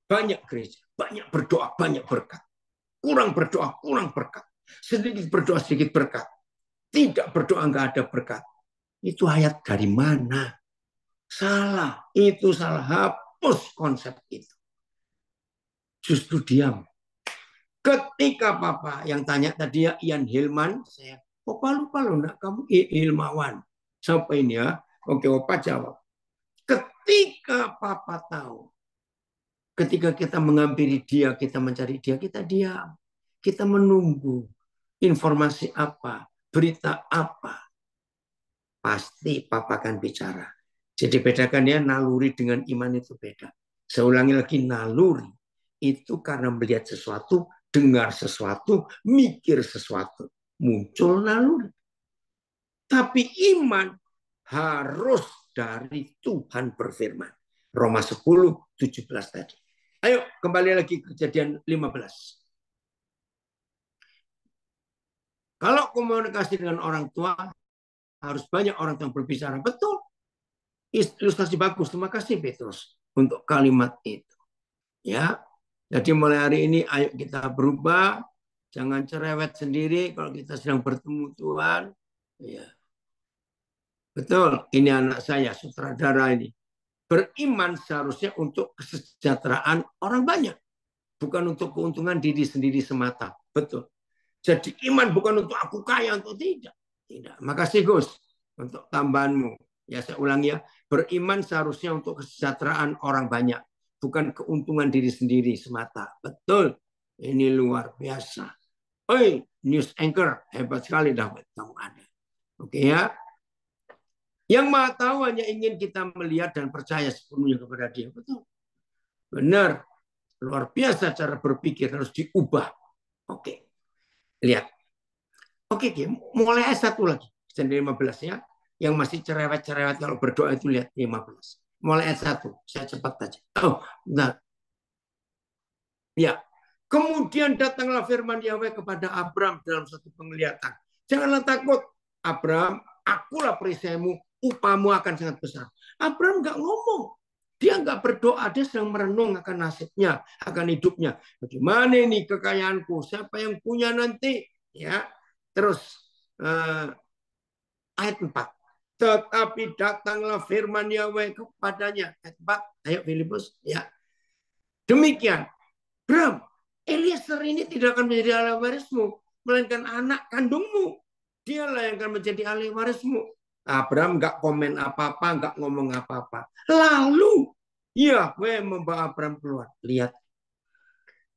Banyak gereja, banyak berdoa, banyak berkat. Kurang berdoa, kurang berkat. Sedikit berdoa, sedikit berkat. Tidak berdoa, nggak ada berkat. Itu ayat dari mana? Salah. Itu salah. Hapus konsep itu. Justru diam. Ketika Papa yang tanya tadi ya, Ian Hilman, saya, Papa lupa loh, nak kamu ilmawan. Siapa ini ya? Oke, Papa jawab. Ketika Papa tahu, ketika kita menghampiri dia, kita mencari dia, kita diam. Kita menunggu informasi apa, berita apa. Pasti Papa akan bicara. Jadi bedakan ya, naluri dengan iman itu beda. Saya ulangi lagi, naluri itu karena melihat sesuatu, dengar sesuatu, mikir sesuatu. Muncul naluri. Tapi iman harus dari Tuhan berfirman. Roma 10:17 tadi. Ayo kembali lagi ke Kejadian 15. Kalau komunikasi dengan orang tua, harus banyak orang yang berbicara. Betul. Ilustrasi bagus. Terima kasih Petrus untuk kalimat itu. Ya. Jadi mulai hari ini ayo kita berubah. Jangan cerewet sendiri kalau kita sedang bertemu Tuhan. Ya. Betul. Ini anak saya, sutradara ini. Beriman seharusnya untuk kesejahteraan orang banyak. Bukan untuk keuntungan diri sendiri semata. Betul. Jadi iman bukan untuk aku kaya, untuk tidak. Tidak. Makasih Gus untuk tambahanmu. Ya saya ulangi ya. Beriman seharusnya untuk kesejahteraan orang banyak. Bukan keuntungan diri sendiri semata. Betul. Ini luar biasa. Oi, news anchor. Hebat sekali David. Kamu ada. Oke ya. Yang Maha Tahu hanya ingin kita melihat dan percaya sepenuhnya kepada Dia. Betul. Benar. Luar biasa cara berpikir harus diubah. Oke. Lihat. Oke, mulai ayat 1 lagi. Kejadian 15 ya. Yang masih cerewet-cerewet kalau berdoa itu lihat 15. Mulai ayat 1. Saya cepat aja. Oh, bentar. Ya. Kemudian datanglah firman Yahweh kepada Abraham dalam satu penglihatan. Janganlah takut, Abraham, akulah perisaimu, upahmu akan sangat besar. Abraham nggak ngomong. Dia nggak berdoa, dia sedang merenung akan nasibnya, akan hidupnya. Bagaimana ini kekayaanku? Siapa yang punya nanti? Ya, terus ayat 4. Tetapi datanglah firman Yahweh kepadanya. Ayat 4. Ayo Filipus. Ya. Demikian. Bram, Eliezer ini tidak akan menjadi ahli warismu, melainkan anak kandungmu. Dialah yang akan menjadi ahli warismu. Abraham nggak komen apa-apa, nggak ngomong apa-apa. Lalu Yahweh membawa Abraham keluar. Lihat.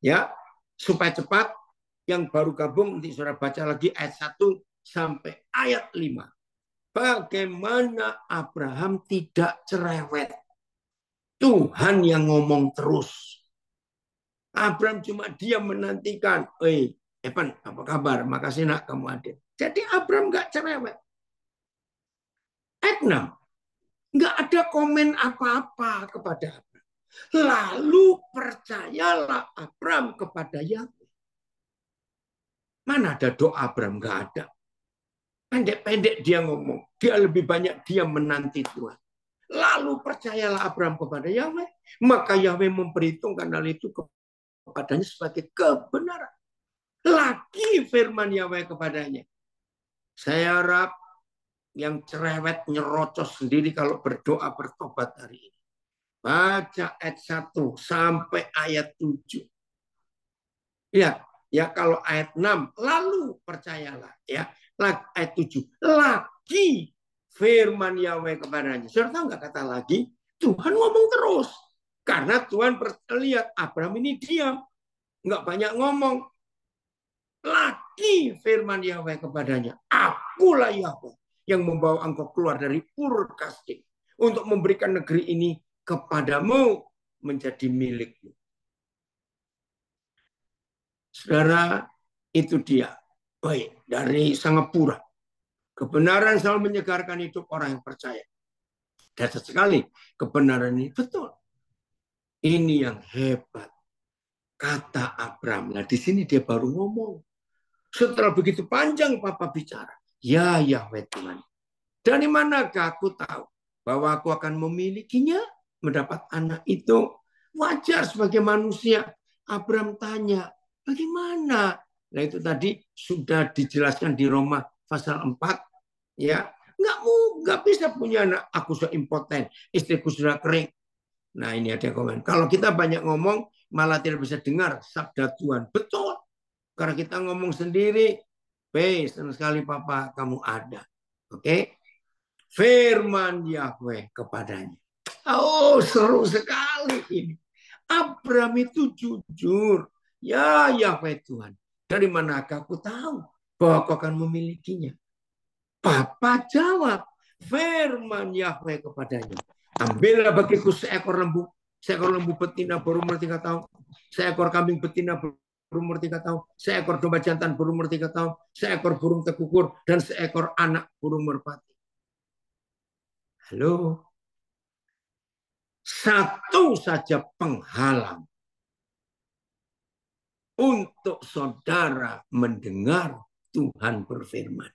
Ya, supaya cepat, yang baru gabung nanti saudara baca lagi ayat 1 sampai ayat 5. Bagaimana Abraham tidak cerewet. Tuhan yang ngomong terus. Abraham cuma diam menantikan. Evan, apa kabar? Makasih nak kamu hadir. Jadi Abraham nggak cerewet. Ayat 6. Nggak ada komen apa-apa kepada Abraham. Lalu percayalah Abraham kepada Yahweh. Mana ada doa Abraham? Nggak ada. Pendek-pendek dia ngomong. Dia lebih banyak dia menanti Tuhan. Lalu percayalah Abraham kepada Yahweh. Maka Yahweh memperhitungkan hal itu kepadanya sebagai kebenaran. Lagi firman Yahweh kepadanya. Saya harap yang cerewet nyerocos sendiri kalau berdoa bertobat hari ini. Baca ayat 1 sampai ayat 7. Ya kalau ayat 6 lalu percayalah ya. Ayat 7 lagi firman Yahweh kepadanya. Saudara tahu nggak kata lagi? Tuhan ngomong terus. Karena Tuhan lihat Abraham ini diam. Nggak banyak ngomong. Lagi firman Yahweh kepadanya. Akulah Yahweh yang membawa engkau keluar dari Ur Kasdim untuk memberikan negeri ini kepadamu menjadi milikmu. Saudara, itu dia. Baik, dari Sangapura. Kebenaran selalu menyegarkan hidup orang yang percaya. Dasar sekali kebenaran ini betul. Ini yang hebat. Kata Abraham. Nah, di sini dia baru ngomong. Setelah begitu panjang Papa bicara. Ya Yahweh Tuhan. Dari manakah aku tahu bahwa aku akan memilikinya? Mendapat anak itu wajar sebagai manusia. Abraham tanya, bagaimana? Nah itu tadi sudah dijelaskan di Roma pasal 4. Ya, nggak bisa punya anak. Aku sudah impoten, istriku sudah kering. Nah ini ada komen. Kalau kita banyak ngomong, malah tidak bisa dengar sabda Tuhan. Betul. Karena kita ngomong sendiri, senang sekali Papa kamu ada. Oke? Firman Yahweh kepadanya. Oh, seru sekali ini. Abraham itu jujur. Ya Yahweh Tuhan. Dari manakah aku tahu bahwa kau akan memilikinya? Papa jawab. Firman Yahweh kepadanya. Ambillah bagiku seekor lembu betina berumur 3 tahun, seekor kambing betina berumur 3 tahun, seekor domba jantan berumur 3 tahun, seekor burung tekukur, dan seekor anak burung merpati. Halo? Satu saja penghalang untuk saudara mendengar Tuhan berfirman.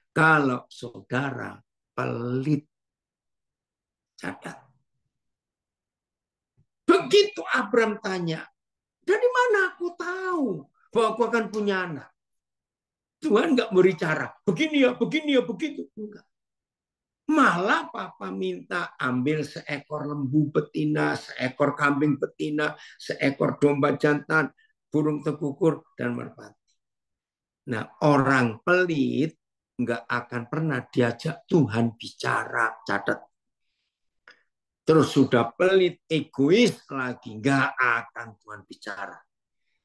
Kalau saudara pelit, catat. Begitu Abraham tanya, dari mana aku tahu bahwa aku akan punya anak? Tuhan nggak beri cara. Begini ya, begitu. Enggak. Malah Papa minta ambil seekor lembu betina, seekor kambing betina, seekor domba jantan, burung tekukur, dan merpati. Nah, orang pelit nggak akan pernah diajak Tuhan bicara. Catat. Terus sudah pelit, egois lagi, nggak akan Tuhan bicara.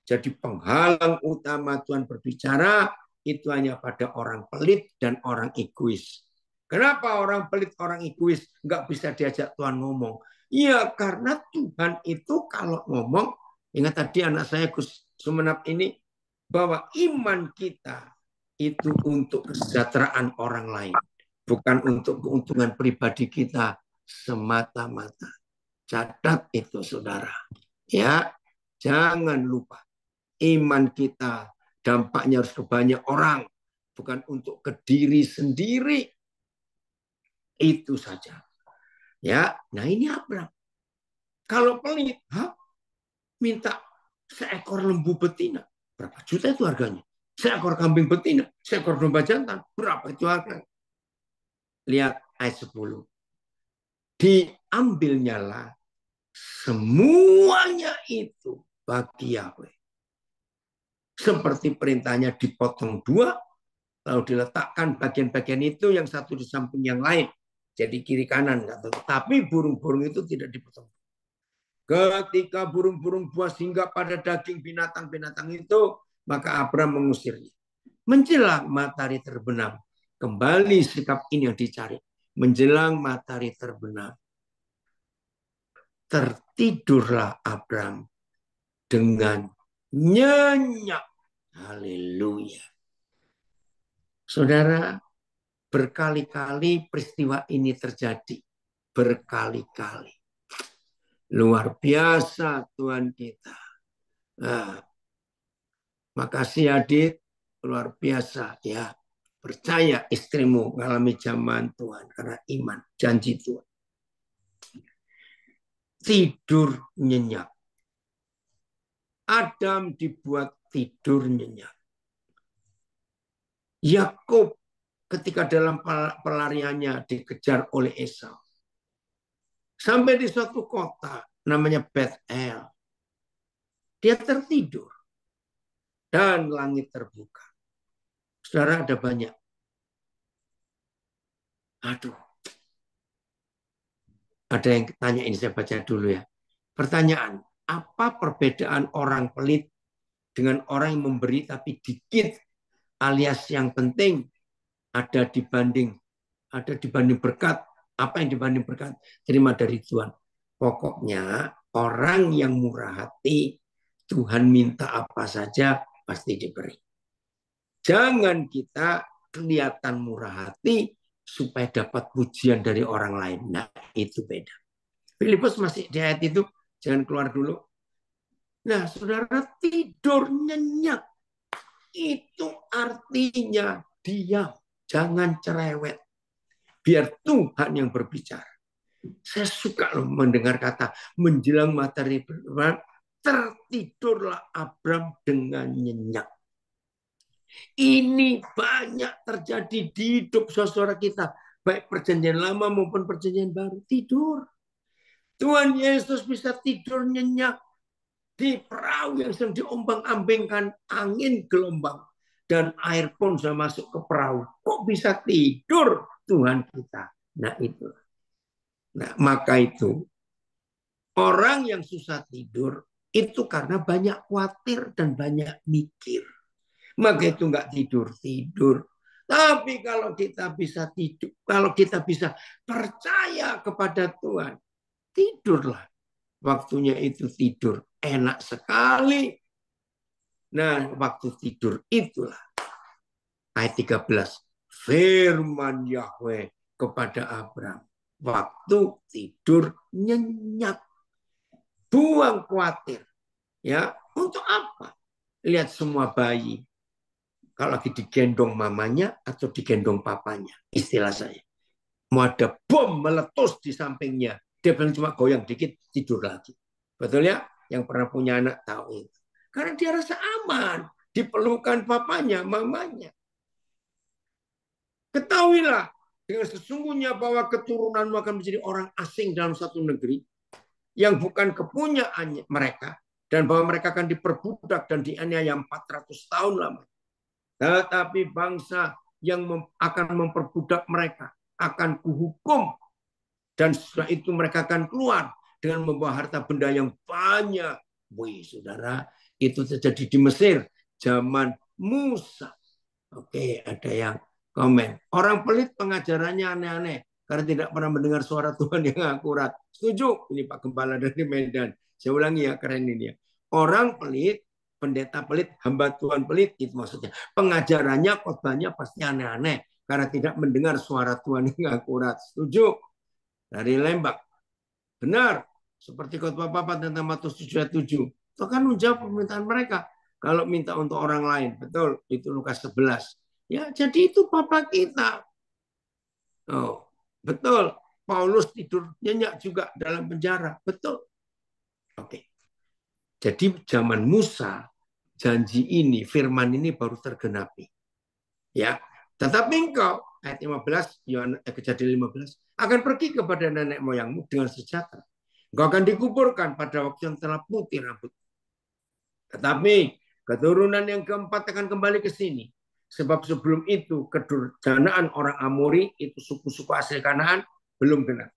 Jadi penghalang utama Tuhan berbicara itu hanya pada orang pelit dan orang egois. Kenapa orang pelit, orang egois nggak bisa diajak Tuhan ngomong? Ya karena Tuhan itu kalau ngomong, ingat tadi anak saya Gus Sumenap ini, bahwa iman kita itu untuk kesejahteraan orang lain. Bukan untuk keuntungan pribadi kita semata-mata. Catat itu saudara. Ya, jangan lupa. Iman kita dampaknya harus ke banyak orang. Bukan untuk ke diri sendiri. Itu saja. Ya, nah ini Abraham. Kalau pelit, minta seekor lembu betina. Berapa juta itu harganya? Seekor kambing betina, seekor domba jantan. Berapa itu harganya? Lihat ayat 10. Diambilnyalah semuanya itu bagi Yahweh. Seperti perintahnya dipotong dua, lalu diletakkan bagian-bagian itu yang satu di samping yang lain. Jadi kiri kanan. Tapi burung-burung itu tidak dipotong. Ketika burung-burung buas singgah pada daging binatang-binatang itu, maka Abram mengusirnya. Menjelang matahari terbenam. Kembali sikap ini yang dicari. Menjelang matahari terbenam. Tertidurlah Abram dengan nyenyak. Haleluya. Saudara, berkali-kali peristiwa ini terjadi. Berkali-kali. Luar biasa Tuhan kita. Nah, makasih Adit, luar biasa ya. Percaya istrimu mengalami zaman Tuhan karena iman, janji Tuhan. Tidur nyenyak. Adam dibuat tidur nyenyak. Yakub ketika dalam pelariannya dikejar oleh Esau. Sampai di suatu kota namanya Bethel. Dia tertidur. Dan langit terbuka. Saudara, ada banyak. Aduh. Ada yang tanya ini, saya baca dulu ya. Pertanyaan, apa perbedaan orang pelit dengan orang yang memberi tapi dikit, alias yang penting ada dibanding berkat. Apa yang dibanding berkat? Terima dari Tuhan. Pokoknya orang yang murah hati, Tuhan minta apa saja pasti diberi. Jangan kita kelihatan murah hati supaya dapat pujian dari orang lain. Nah, itu beda. Filipus masih di ayat itu, jangan keluar dulu. Nah, saudara, tidur nyenyak. Itu artinya diam, jangan cerewet. Biar Tuhan yang berbicara. Saya suka loh mendengar kata menjelang matahari berterbit, tertidurlah Abram dengan nyenyak. Ini banyak terjadi di hidup saudara kita, baik perjanjian lama maupun perjanjian baru. Tidur. Tuhan Yesus bisa tidur nyenyak di perahu yang sedang diombang-ambingkan angin gelombang. Dan air pun sudah masuk ke perahu. Kok bisa tidur Tuhan kita? Nah itu. Nah maka itu orang yang susah tidur itu karena banyak khawatir dan banyak mikir. Maka itu nggak tidur. Tapi kalau kita bisa tidur, kalau kita bisa percaya kepada Tuhan, tidurlah. Waktunya itu tidur. Enak sekali. Nah, waktu tidur itulah. Ayat 13. Firman Yahweh kepada Abram. Waktu tidur nyenyak. Buang khawatir. Ya, untuk apa? Lihat semua bayi. Kalau lagi digendong mamanya atau digendong papanya. Istilah saya. Mau ada bom meletus di sampingnya. Dia bilang cuma goyang dikit, tidur lagi. Betul ya? Yang pernah punya anak tahu itu. Karena dia rasa aman. Diperlukan papanya, mamanya. Ketahuilah. Dengan sesungguhnya bahwa keturunanmu akan menjadi orang asing dalam satu negeri. Yang bukan kepunyaan mereka. Dan bahwa mereka akan diperbudak dan dianiaya 400 tahun lamanya. Tetapi bangsa yang akan memperbudak mereka akan kuhukum. Dan setelah itu mereka akan keluar dengan membawa harta benda yang banyak. Wih, saudara, itu terjadi di Mesir zaman Musa. Oke, ada yang komen. Orang pelit pengajarannya aneh-aneh karena tidak pernah mendengar suara Tuhan yang akurat. Setuju? Ini Pak Gembala dari Medan. Saya ulangi ya, keren ini ya. Orang pelit, pendeta pelit, hamba Tuhan pelit, itu maksudnya. Pengajarannya, khotbahnya pasti aneh-aneh karena tidak mendengar suara Tuhan yang akurat. Setuju? Dari Lembang. Benar. Seperti khotbah Papa tentang Matius 7:7. Itu kan menjawab permintaan mereka. Kalau minta untuk orang lain. Betul. Itu Lukas 11. Ya, jadi itu Papa kita. Oh, betul. Paulus tidur nyenyak juga dalam penjara. Betul. Oke. Jadi zaman Musa, janji ini, firman ini baru tergenapi. Ya, tetapi engkau, ayat 15, Kejadian 15, akan pergi kepada nenek moyangmu dengan sejahtera. Engkau akan dikuburkan pada waktu yang telah putih rambut. Tetapi keturunan yang keempat akan kembali ke sini. Sebab sebelum itu kedurjanaan orang Amori, itu suku-suku asli Kanaan, belum genap.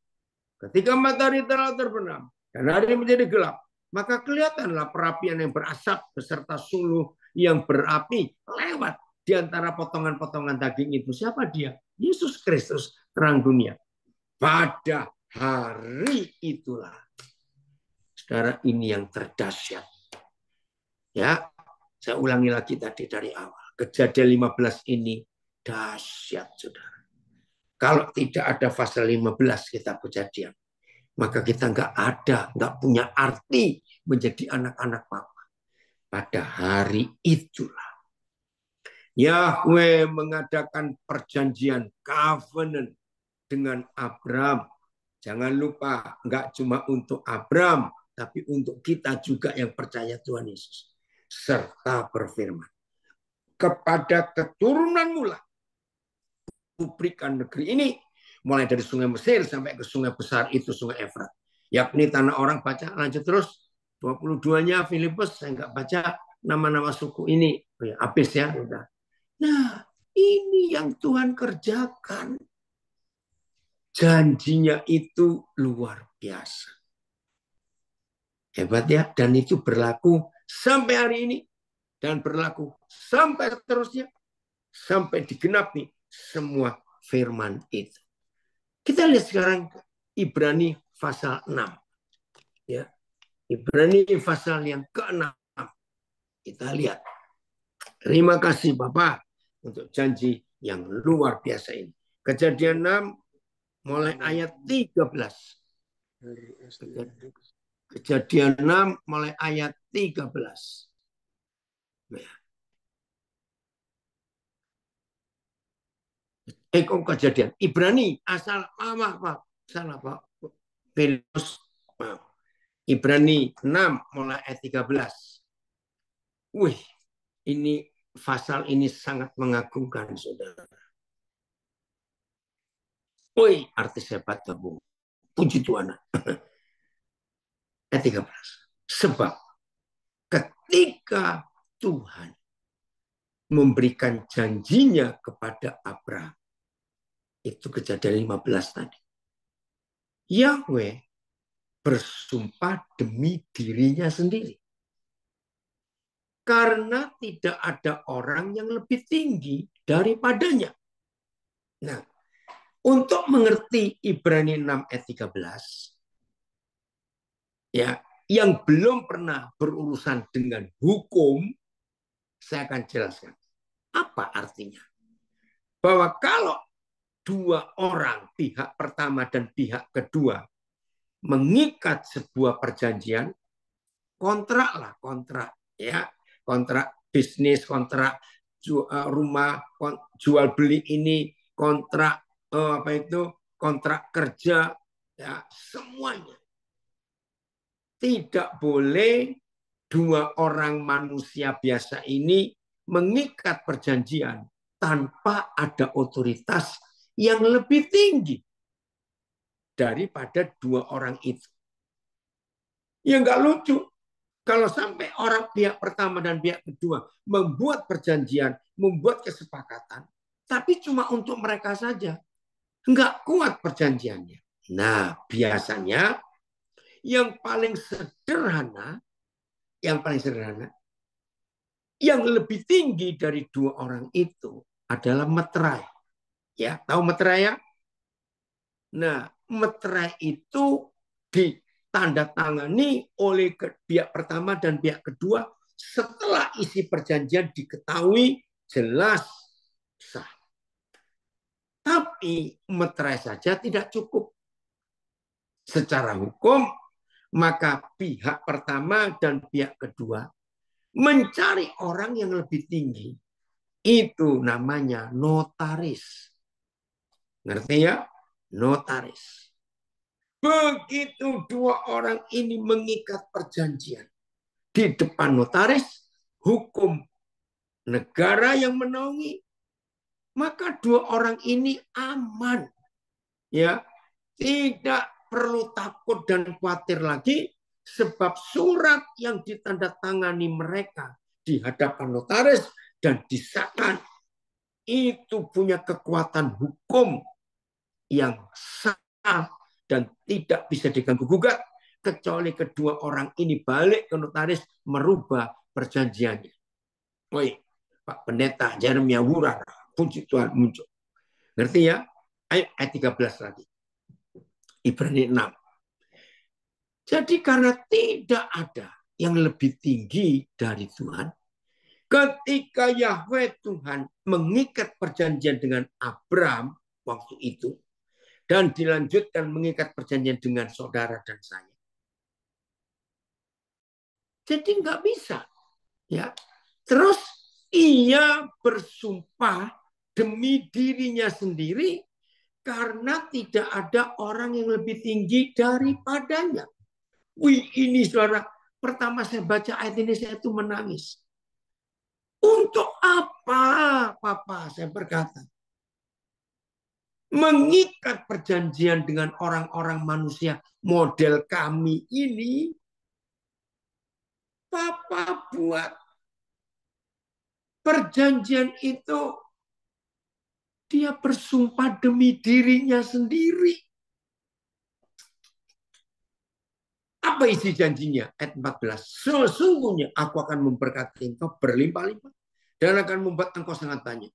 Ketika matahari telah terbenam dan hari menjadi gelap, maka kelihatanlah perapian yang berasap beserta suluh yang berapi lewat di antara potongan-potongan daging itu. Siapa dia? Yesus Kristus, terang dunia. Pada hari itulah, saudara, ini yang terdahsyat. Ya, saya ulangi lagi tadi dari awal. Kejadian 15 ini dahsyat, saudara. Kalau tidak ada pasal 15 kitab Kejadian, maka kita nggak punya arti menjadi anak-anak Bapa. Pada hari itulah Yahweh mengadakan perjanjian covenant dengan Abraham. Jangan lupa, nggak cuma untuk Abraham, tapi untuk kita juga yang percaya Tuhan Yesus. Serta berfirman, kepada keturunanmu lah kuberikan negeri ini, mulai dari sungai Mesir sampai ke sungai besar itu, sungai Efrat. Yakni tanah orang, baca lanjut terus. 22-nya Filipus, saya nggak baca nama-nama suku ini. Habis ya. Nah, ini yang Tuhan kerjakan. Janjinya itu luar biasa. Hebat ya. Dan itu berlaku sampai hari ini. Dan berlaku sampai seterusnya. Sampai digenapi semua firman itu. Kita lihat sekarang Ibrani pasal 6. Ya. Ibrani pasal yang ke-6. Kita lihat. Terima kasih Bapak untuk janji yang luar biasa ini. Kejadian 6 mulai ayat 13. Kejadian 6 mulai ayat 13. Kejadian Ibrani asal lama Pak. Salah Pak. Filipus. Ibrani 6 mulai ayat 13. Wih, ini pasal ini sangat mengagumkan, saudara. Wih, artis hebat kamu. Puji Tuhan. Ayat 13. Sebab ketika Tuhan memberikan janjinya kepada Abraham, itu Kejadian 15 tadi, Yahweh bersumpah demi dirinya sendiri. Karena tidak ada orang yang lebih tinggi daripadanya. Nah, untuk mengerti Ibrani 6 ayat 13, ya, yang belum pernah berurusan dengan hukum, saya akan jelaskan. Apa artinya? Bahwa kalau dua orang, pihak pertama dan pihak kedua, mengikat sebuah perjanjian, kontrak lah, kontrak, ya, kontrak bisnis, kontrak rumah, jual beli ini, kontrak apa itu, kontrak kerja, ya, semuanya. Tidak boleh dua orang manusia biasa ini mengikat perjanjian tanpa ada otoritas yang lebih tinggi daripada dua orang itu. Ya nggak lucu kalau sampai orang pihak pertama dan pihak kedua membuat perjanjian, membuat kesepakatan, tapi cuma untuk mereka saja. Nggak kuat perjanjiannya. Nah, biasanya yang paling sederhana, yang lebih tinggi dari dua orang itu adalah meterai. Ya, tahu meterai ya? Nah, meterai itu ditandatangani oleh pihak pertama dan pihak kedua setelah isi perjanjian diketahui jelas sah. Tapi meterai saja tidak cukup. Secara hukum, maka pihak pertama dan pihak kedua mencari orang yang lebih tinggi. Itu namanya notaris. Ngerti ya? Notaris. Begitu dua orang ini mengikat perjanjian di depan notaris, hukum negara yang menaungi, maka dua orang ini aman. Ya, tidak perlu takut dan khawatir lagi, sebab surat yang ditandatangani mereka di hadapan notaris dan disahkan itu punya kekuatan hukum yang sah dan tidak bisa diganggu-gugat kecuali kedua orang ini balik ke notaris merubah perjanjiannya. Woi, Pak Pendeta Jeremia Wurara, puji Tuhan muncul. Ngerti ya? Ayo ayat 13 lagi. Ibrani 6. Jadi karena tidak ada yang lebih tinggi dari Tuhan, ketika Yahweh Tuhan mengikat perjanjian dengan Abraham waktu itu, dan dilanjutkan mengikat perjanjian dengan saudara dan saya. Jadi nggak bisa. Ya. Terus ia bersumpah demi dirinya sendiri karena tidak ada orang yang lebih tinggi daripadanya. Wih, ini saudara, pertama saya baca ayat ini saya itu menangis. Untuk apa, Papa? Saya berkata. Mengikat perjanjian dengan orang-orang manusia model kami ini, Papa buat perjanjian itu dia bersumpah demi dirinya sendiri. Apa isi janjinya? Ayat 14. Sesungguhnya aku akan memberkati engkau berlimpah-limpah dan akan membuat engkau sangat banyak.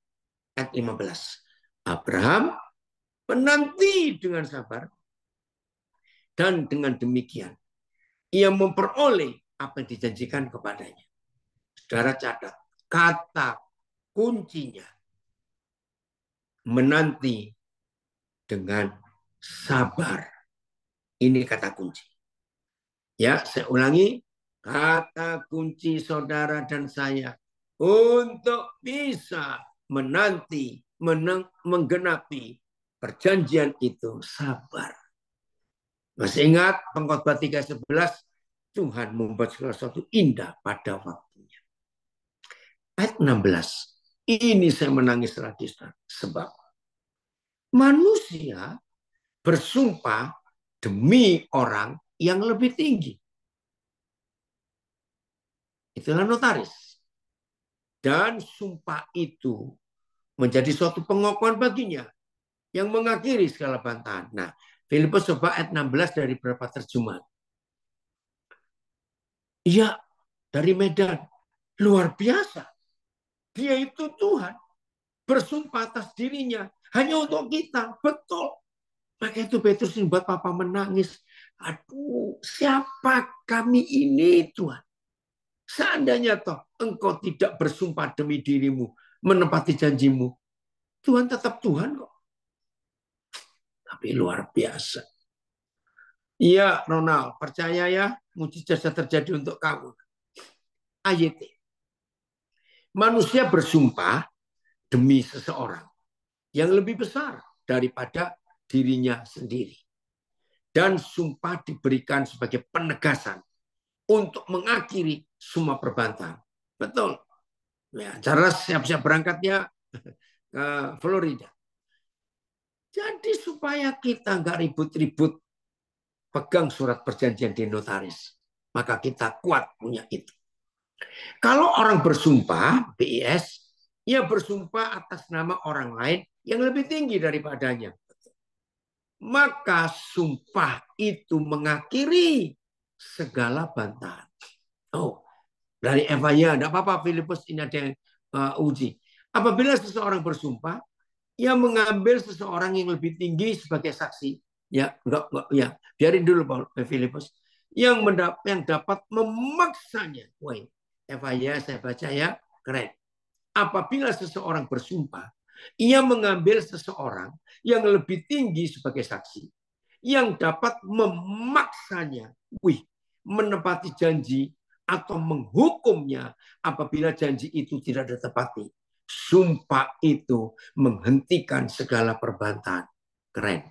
Ayat 15. Abraham menanti dengan sabar dan dengan demikian ia memperoleh apa yang dijanjikan kepadanya. Saudara catat, kata kuncinya menanti dengan sabar. Ini kata kunci. Ya, saya ulangi. Kata kunci saudara dan saya untuk bisa menanti, menggenapi perjanjian itu sabar. Masih ingat Pengkhotbah 3:11, Tuhan membuat segala sesuatu indah pada waktunya. Ayat 16. Ini saya menangis lagi, sebab manusia bersumpah demi orang yang lebih tinggi. Itulah notaris. Dan sumpah itu menjadi suatu pengakuan baginya yang mengakhiri segala bantahan. Nah, Filipus coba ayat 16 dari beberapa terjemahan. Iya, dari Medan. Luar biasa. Dia itu Tuhan. Bersumpah atas dirinya. Hanya untuk kita. Betul. Maka itu Petrus membuat Papa menangis. Aduh, siapa kami ini Tuhan? Seandainya toh engkau tidak bersumpah demi dirimu, menepati janjimu, Tuhan tetap Tuhan kok. Tapi luar biasa. Iya, Ronald, percaya ya, mujizat terjadi untuk kamu. AYT. Manusia bersumpah demi seseorang yang lebih besar daripada dirinya sendiri. Dan sumpah diberikan sebagai penegasan untuk mengakhiri semua perbantahan. Betul. Ya, Charles siap-siap berangkatnya ke Florida. Jadi supaya kita nggak ribut-ribut pegang surat perjanjian di notaris, maka kita kuat punya itu. Kalau orang bersumpah, BIS, ia bersumpah atas nama orang lain yang lebih tinggi daripadanya. Maka sumpah itu mengakhiri segala bantahan. Oh, dari Eva ya, tidak apa-apa Filipus ini ada yang uji. Apabila seseorang bersumpah, ia mengambil seseorang yang lebih tinggi sebagai saksi. Ya, enggak ya, biarin dulu Filipus. Yang dapat memaksanya. Woi, Eva ya, saya baca ya, keren. Apabila seseorang bersumpah, ia mengambil seseorang yang lebih tinggi sebagai saksi, yang dapat memaksanya, menepati janji atau menghukumnya apabila janji itu tidak ditepati. Sumpah itu menghentikan segala perbantahan. Keren.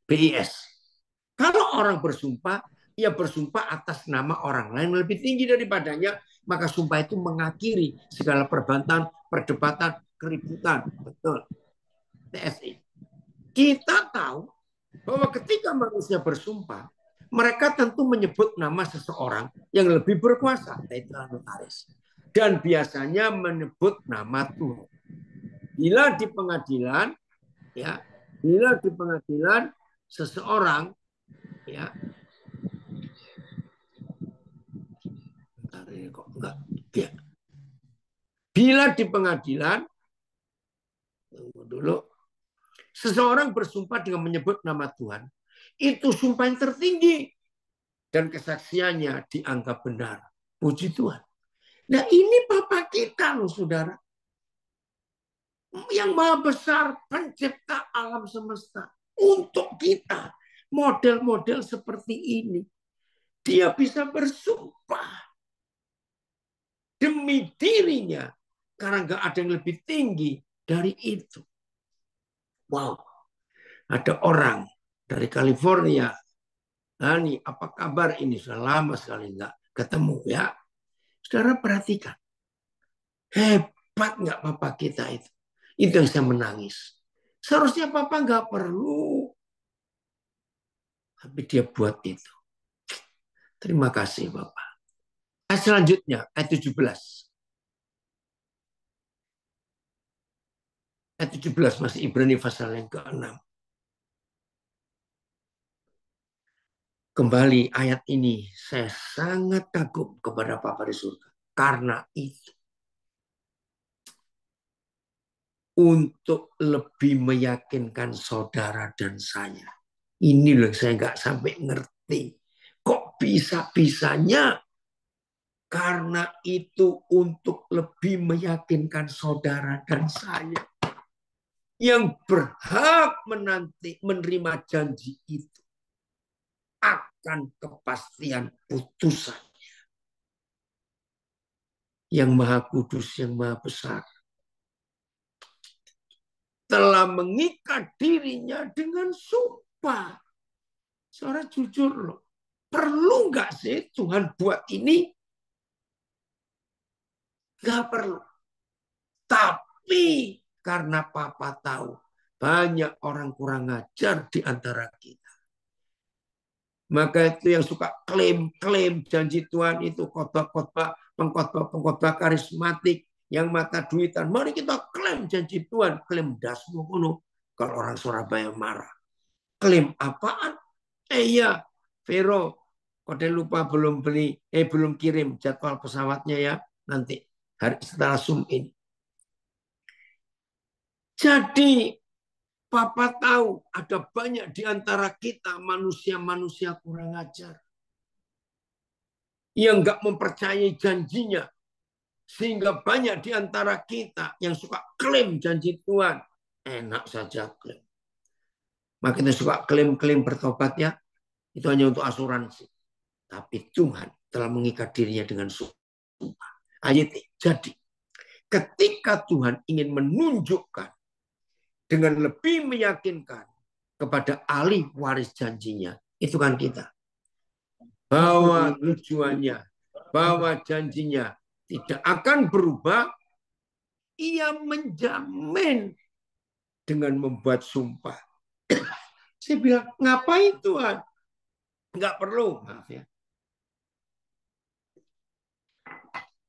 BIS. Kalau orang bersumpah, ia bersumpah atas nama orang lain lebih tinggi daripadanya, maka sumpah itu mengakhiri segala perbantaian, perdebatan, keributan. Betul. TSI. Kita tahu bahwa ketika manusia bersumpah, mereka tentu menyebut nama seseorang yang lebih berkuasa, yaitu notaris. Dan biasanya menyebut nama Tuhan. Bila di pengadilan, ya, bila di pengadilan seseorang, ya, bentar ini kok enggak, ya. Bila di pengadilan, tunggu dulu, seseorang bersumpah dengan menyebut nama Tuhan, itu sumpah yang tertinggi dan kesaksiannya dianggap benar. Puji Tuhan. Nah ini Bapa kita loh saudara. Yang maha besar, pencipta alam semesta. Untuk kita, model-model seperti ini. Dia bisa bersumpah demi dirinya. Karena nggak ada yang lebih tinggi dari itu. Wow. Ada orang dari California. Hani, apa kabar ini? Sudah lama sekali nggak ketemu ya. Saudara perhatikan. Hebat nggak Papa kita itu? Itu yang saya menangis. Seharusnya Papa nggak perlu. Tapi dia buat itu. Terima kasih Bapak. Selanjutnya, ayat 17. Ayat 17 masih Ibrani pasal yang ke-6. Kembali ayat ini, saya sangat kagum kepada Bapa di surga. Karena itu, untuk lebih meyakinkan saudara dan saya. Ini loh saya nggak sampai ngerti. Kok bisa-bisanya? Karena itu untuk lebih meyakinkan saudara dan saya. Yang berhak menanti menerima janji itu. Akan kepastian putusannya. Yang maha kudus, yang maha besar. Telah mengikat dirinya dengan sumpah. Saudara jujur loh. Perlu nggak sih Tuhan buat ini? Nggak perlu. Tapi karena Papa tahu banyak orang kurang ajar di antara kita. Maka itu yang suka klaim janji Tuhan itu khotbah-khotbah, pengkhotbah karismatik yang mata duitan. Mari kita klaim janji Tuhan, klaim dasmu kuno. Kalau orang Surabaya marah. Klaim apaan? Iya, Vero, kode lupa belum kirim jadwal pesawatnya ya nanti hari setelah Zoom ini. Jadi Papa tahu ada banyak di antara kita manusia-manusia kurang ajar. Yang nggak mempercayai janjinya. Sehingga banyak di antara kita yang suka klaim janji Tuhan. Enak saja klaim. Makanya suka klaim-klaim bertobat ya. Itu hanya untuk asuransi. Tapi Tuhan telah mengikat dirinya dengan sumpah. Ayat jadi ketika Tuhan ingin menunjukkan dengan lebih meyakinkan kepada ahli waris janjinya. Itu kan kita. Bahwa tujuannya, bahwa janjinya tidak akan berubah. Ia menjamin dengan membuat sumpah. Saya bilang, ngapain Tuhan? Nggak perlu. Maaf ya.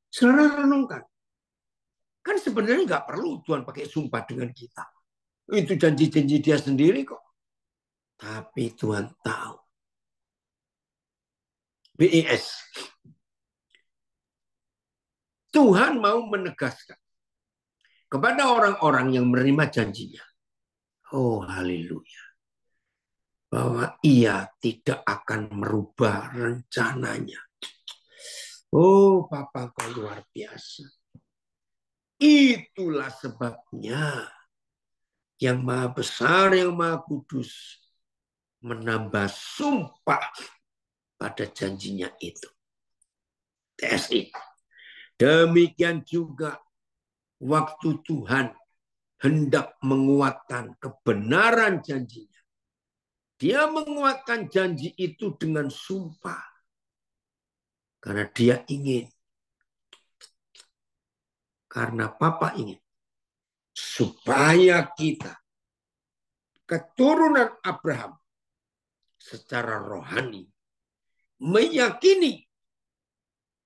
Saudara renungkan. Kan sebenarnya nggak perlu Tuhan pakai sumpah dengan kita. Itu janji-janji dia sendiri kok. Tapi Tuhan tahu. BIS. Tuhan mau menegaskan kepada orang-orang yang menerima janjinya. Oh haleluya. Bahwa ia tidak akan merubah rencananya. Oh Papa kau luar biasa. Itulah sebabnya yang maha besar, yang maha kudus menambah sumpah pada janjinya itu. TSI. Demikian juga waktu Tuhan hendak menguatkan kebenaran janjinya. Dia menguatkan janji itu dengan sumpah. Karena dia ingin. Karena Papa ingin. Supaya kita, keturunan Abraham, secara rohani, meyakini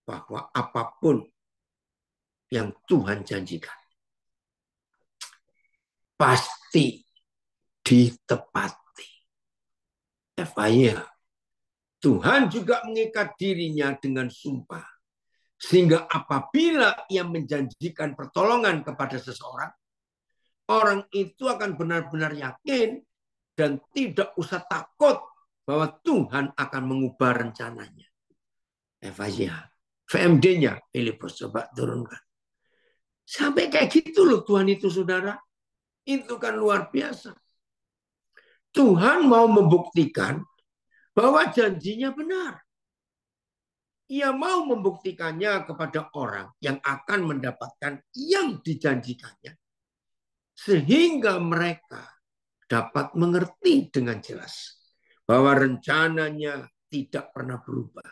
bahwa apapun yang Tuhan janjikan, pasti ditepati. FYI, Tuhan juga mengikat dirinya dengan sumpah. Sehingga apabila ia menjanjikan pertolongan kepada seseorang, orang itu akan benar-benar yakin dan tidak usah takut bahwa Tuhan akan mengubah rencananya. FYI, VMD-nya, Filipus coba turunkan. Sampai kayak gitu loh Tuhan itu, saudara. Itu kan luar biasa. Tuhan mau membuktikan bahwa janjinya benar. Ia mau membuktikannya kepada orang yang akan mendapatkan yang dijanjikannya. Sehingga mereka dapat mengerti dengan jelas bahwa rencananya tidak pernah berubah.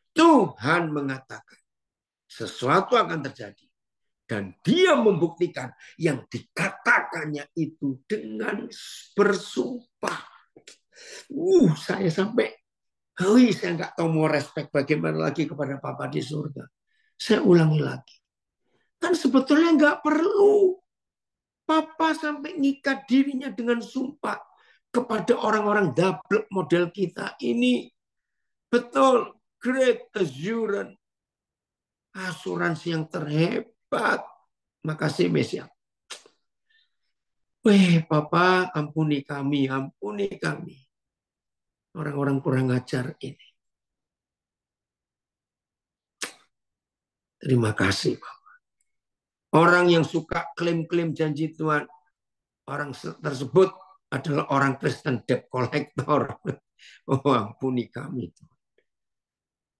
Tuhan mengatakan sesuatu akan terjadi. Dan dia membuktikan yang dikatakannya itu dengan bersumpah. Saya sampai saya nggak tahu mau respect bagaimana lagi kepada Papa di surga. Saya ulangi lagi. Kan sebetulnya nggak perlu Papa sampai ngikat dirinya dengan sumpah kepada orang-orang double model kita. Ini betul great assurance. Asuransi yang terhebat. Makasih Mesia. Papa, ampuni kami, ampuni kami. Orang-orang kurang ajar ini. Terima kasih, Papa. Orang yang suka klaim-klaim janji Tuhan, orang tersebut adalah orang Kristen debt collector. Oh, ampuni kami.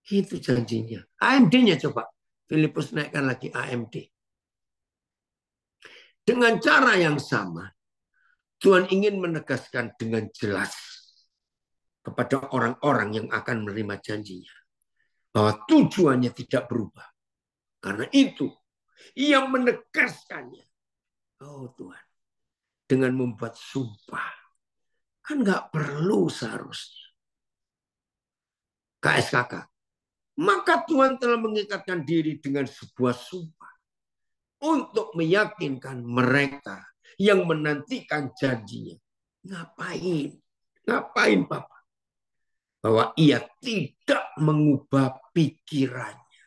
Itu janjinya. AMD-nya coba. Filipus naikkan lagi AMD. Dengan cara yang sama, Tuhan ingin menegaskan dengan jelas kepada orang-orang yang akan menerima janjinya bahwa tujuannya tidak berubah. Karena itu, ia menegaskannya. Oh Tuhan, dengan membuat sumpah. Kan nggak perlu seharusnya. KSKK. Maka Tuhan telah mengikatkan diri dengan sebuah sumpah. Untuk meyakinkan mereka yang menantikan janjinya. Ngapain? Ngapain Papa? Bahwa ia tidak mengubah pikirannya.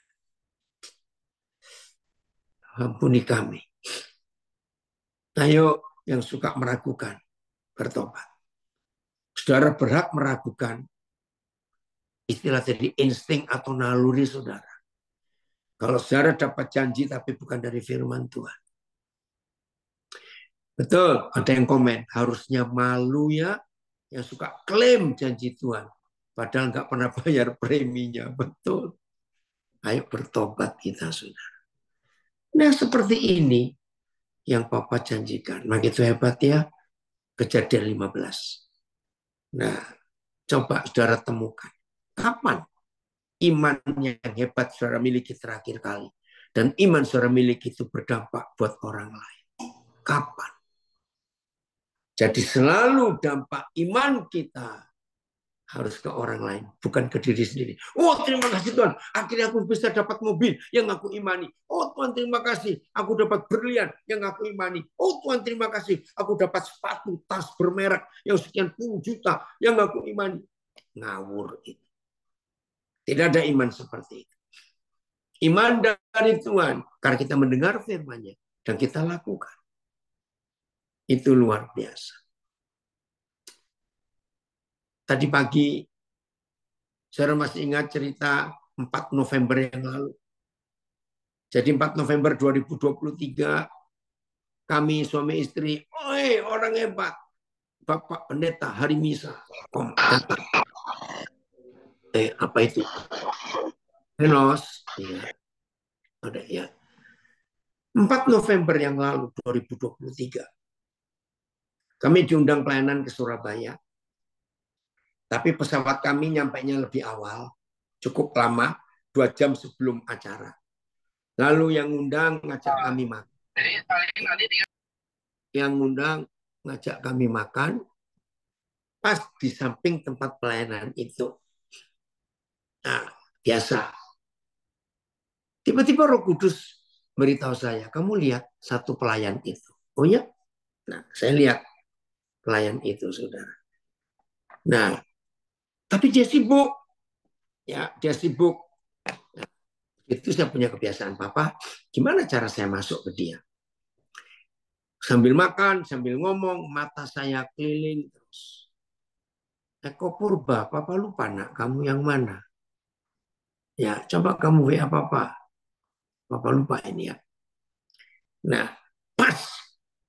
Ampuni kami. Ayo yang suka meragukan, bertobat. Saudara berhak meragukan. Istilah tadi insting atau naluri saudara. Kalau saudara dapat janji tapi bukan dari firman Tuhan. Betul, ada yang komen. Harusnya malu ya yang suka klaim janji Tuhan. Padahal nggak pernah bayar preminya. Betul. Ayo bertobat kita saudara. Nah seperti ini yang Papa janjikan. Begitu hebat ya. Kejadian 15. Nah coba saudara temukan. Kapan iman yang hebat saudara miliki terakhir kali? Dan iman saudara miliki itu berdampak buat orang lain. Kapan? Jadi selalu dampak iman kita harus ke orang lain, bukan ke diri sendiri. Oh terima kasih Tuhan, akhirnya aku bisa dapat mobil yang aku imani. Oh Tuhan terima kasih, aku dapat berlian yang aku imani. Oh Tuhan terima kasih, aku dapat sepatu tas bermerek yang sekian puluh juta yang aku imani. Ngawur itu. Tidak ada iman seperti itu. Iman dari Tuhan, karena kita mendengar firman-Nya dan kita lakukan. Itu luar biasa. Tadi pagi, saya masih ingat cerita 4 November yang lalu. Jadi 4 November 2023, kami suami istri, orang hebat, Bapak Pendeta hari misa, datang. Apa itu? Renos, ya. Ada ya. 4 November yang lalu 2023, kami diundang pelayanan ke Surabaya. Tapi pesawat kami nyampainya lebih awal, cukup lama, 2 jam sebelum acara. Lalu yang undang ngajak kami makan. Yang undang ngajak kami makan, pas di samping tempat pelayanan itu. Nah, biasa. Tiba-tiba Roh Kudus beritahu saya, kamu lihat satu pelayan itu. Oh ya? Nah, saya lihat pelayan itu, saudara. Nah, tapi dia sibuk. Ya, dia sibuk. Nah, itu saya punya kebiasaan, Papa, gimana cara saya masuk ke dia? Sambil makan, sambil ngomong, mata saya keliling terus. Eko Purba, Papa lupa nak, kamu yang mana? Ya, coba kamu WA Papa. Papa lupa ini ya. Nah, pas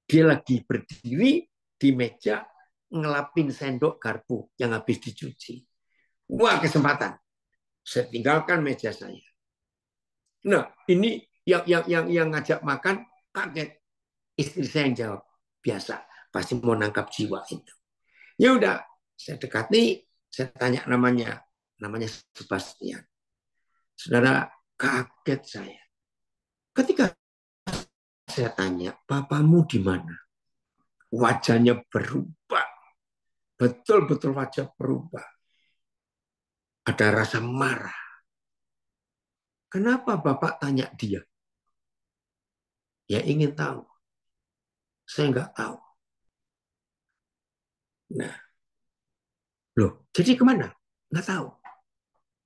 dia lagi berdiri di meja ngelapin sendok garpu yang habis dicuci. Wah, kesempatan. Saya tinggalkan meja saya. Nah, ini yang ngajak makan kaget. Istri saya yang jawab, biasa, pasti mau nangkap jiwa itu. Ya udah, saya dekati, saya tanya namanya Sebastian. Saudara, kaget saya. Ketika saya tanya, papamu di mana? Wajahnya berubah. Betul-betul wajah berubah. Ada rasa marah. Kenapa Bapak tanya dia? Ya ingin tahu. Saya nggak tahu. Nah, loh, jadi kemana? Nggak tahu.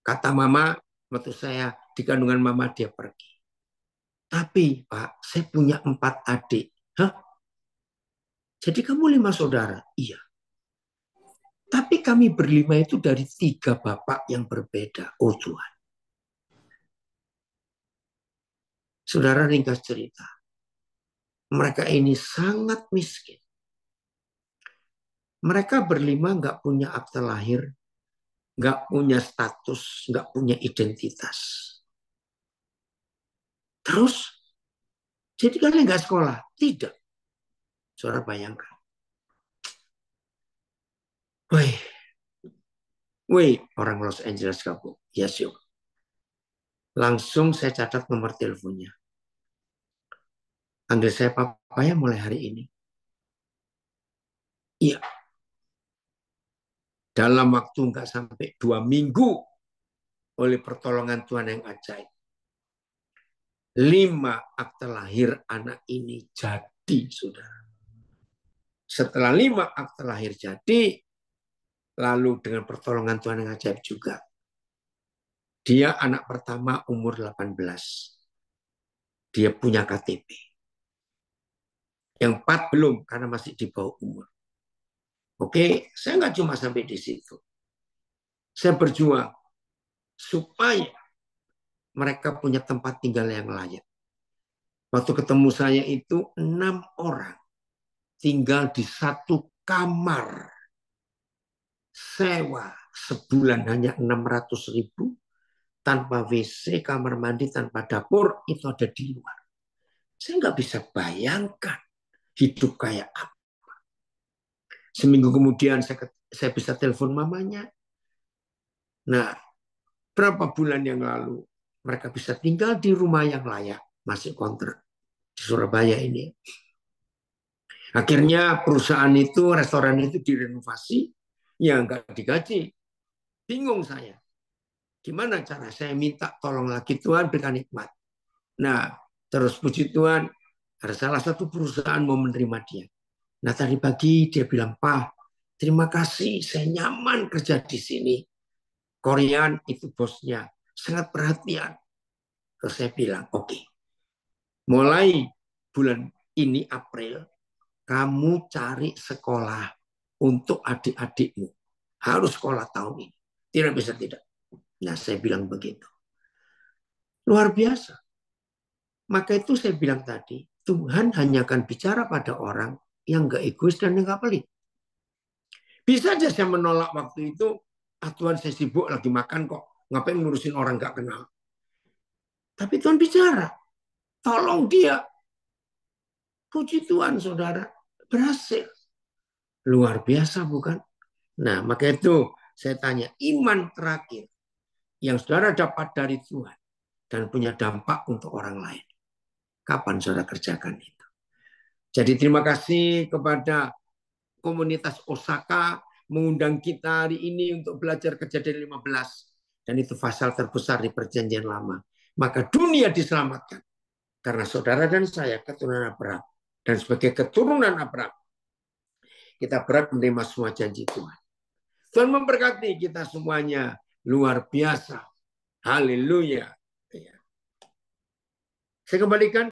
Kata mama, waktu saya di kandungan mama dia pergi. Tapi Pak, saya punya 4 adik. Hah? Jadi kamu 5 saudara? Iya. Tapi kami berlima itu dari 3 bapak yang berbeda. Oh Tuhan. Saudara, ringkas cerita. Mereka ini sangat miskin. Mereka berlima nggak punya akte lahir, nggak punya status, nggak punya identitas. Terus, jadi kalian nggak sekolah? Tidak. Saudara bayangkan. Wih, orang Los Angeles kamu. Yes, yuk. Langsung saya catat nomor teleponnya. Panggil saya Papa ya mulai hari ini. Iya. Dalam waktu nggak sampai 2 minggu, oleh pertolongan Tuhan yang ajaib, 5 akte lahir anak ini jadi, saudara. Setelah 5 akte lahir jadi, lalu dengan pertolongan Tuhan yang ajaib juga, dia anak pertama umur 18. Dia punya KTP. Yang 4 belum, karena masih di bawah umur. Oke, saya nggak cuma sampai di situ. Saya berjuang supaya mereka punya tempat tinggal yang layak. Waktu ketemu saya itu 6 orang tinggal di satu kamar. Sewa sebulan hanya 600.000, tanpa WC, kamar mandi, tanpa dapur, itu ada di luar. Saya nggak bisa bayangkan hidup kayak apa. Seminggu kemudian saya bisa telepon mamanya. Nah, berapa bulan yang lalu mereka bisa tinggal di rumah yang layak, masih kontrak di Surabaya ini. Akhirnya perusahaan itu, restoran itu direnovasi, ya nggak digaji. Bingung saya. Gimana cara saya minta tolong lagi Tuhan berikan hikmat. Nah, terus puji Tuhan, ada salah satu perusahaan mau menerima dia. Nah, tadi pagi dia bilang, Pak, terima kasih, saya nyaman kerja di sini. Korean itu bosnya, sangat perhatian. Terus saya bilang, oke. Mulai bulan ini April, kamu cari sekolah untuk adik-adikmu. Harus sekolah tahun ini. Tidak bisa tidak. Nah, saya bilang begitu. Luar biasa. Maka itu saya bilang tadi, Tuhan hanya akan bicara pada orang yang gak egois dan gak pelit. Bisa aja saya menolak waktu itu, Tuhan saya sibuk lagi makan kok, ngapain ngurusin orang gak kenal. Tapi Tuhan bicara, tolong dia. Puji Tuhan saudara, berhasil. Luar biasa bukan? Nah maka itu saya tanya, iman terakhir yang saudara dapat dari Tuhan dan punya dampak untuk orang lain. Kapan saudara kerjakan itu? Jadi terima kasih kepada komunitas Osaka mengundang kita hari ini untuk belajar Kejadian 15. Dan itu pasal terbesar di Perjanjian Lama. Maka dunia diselamatkan. Karena saudara dan saya keturunan Abraham. Dan sebagai keturunan Abraham, kita berhak menerima semua janji Tuhan. Tuhan memberkati kita semuanya luar biasa. Haleluya. Saya kembalikan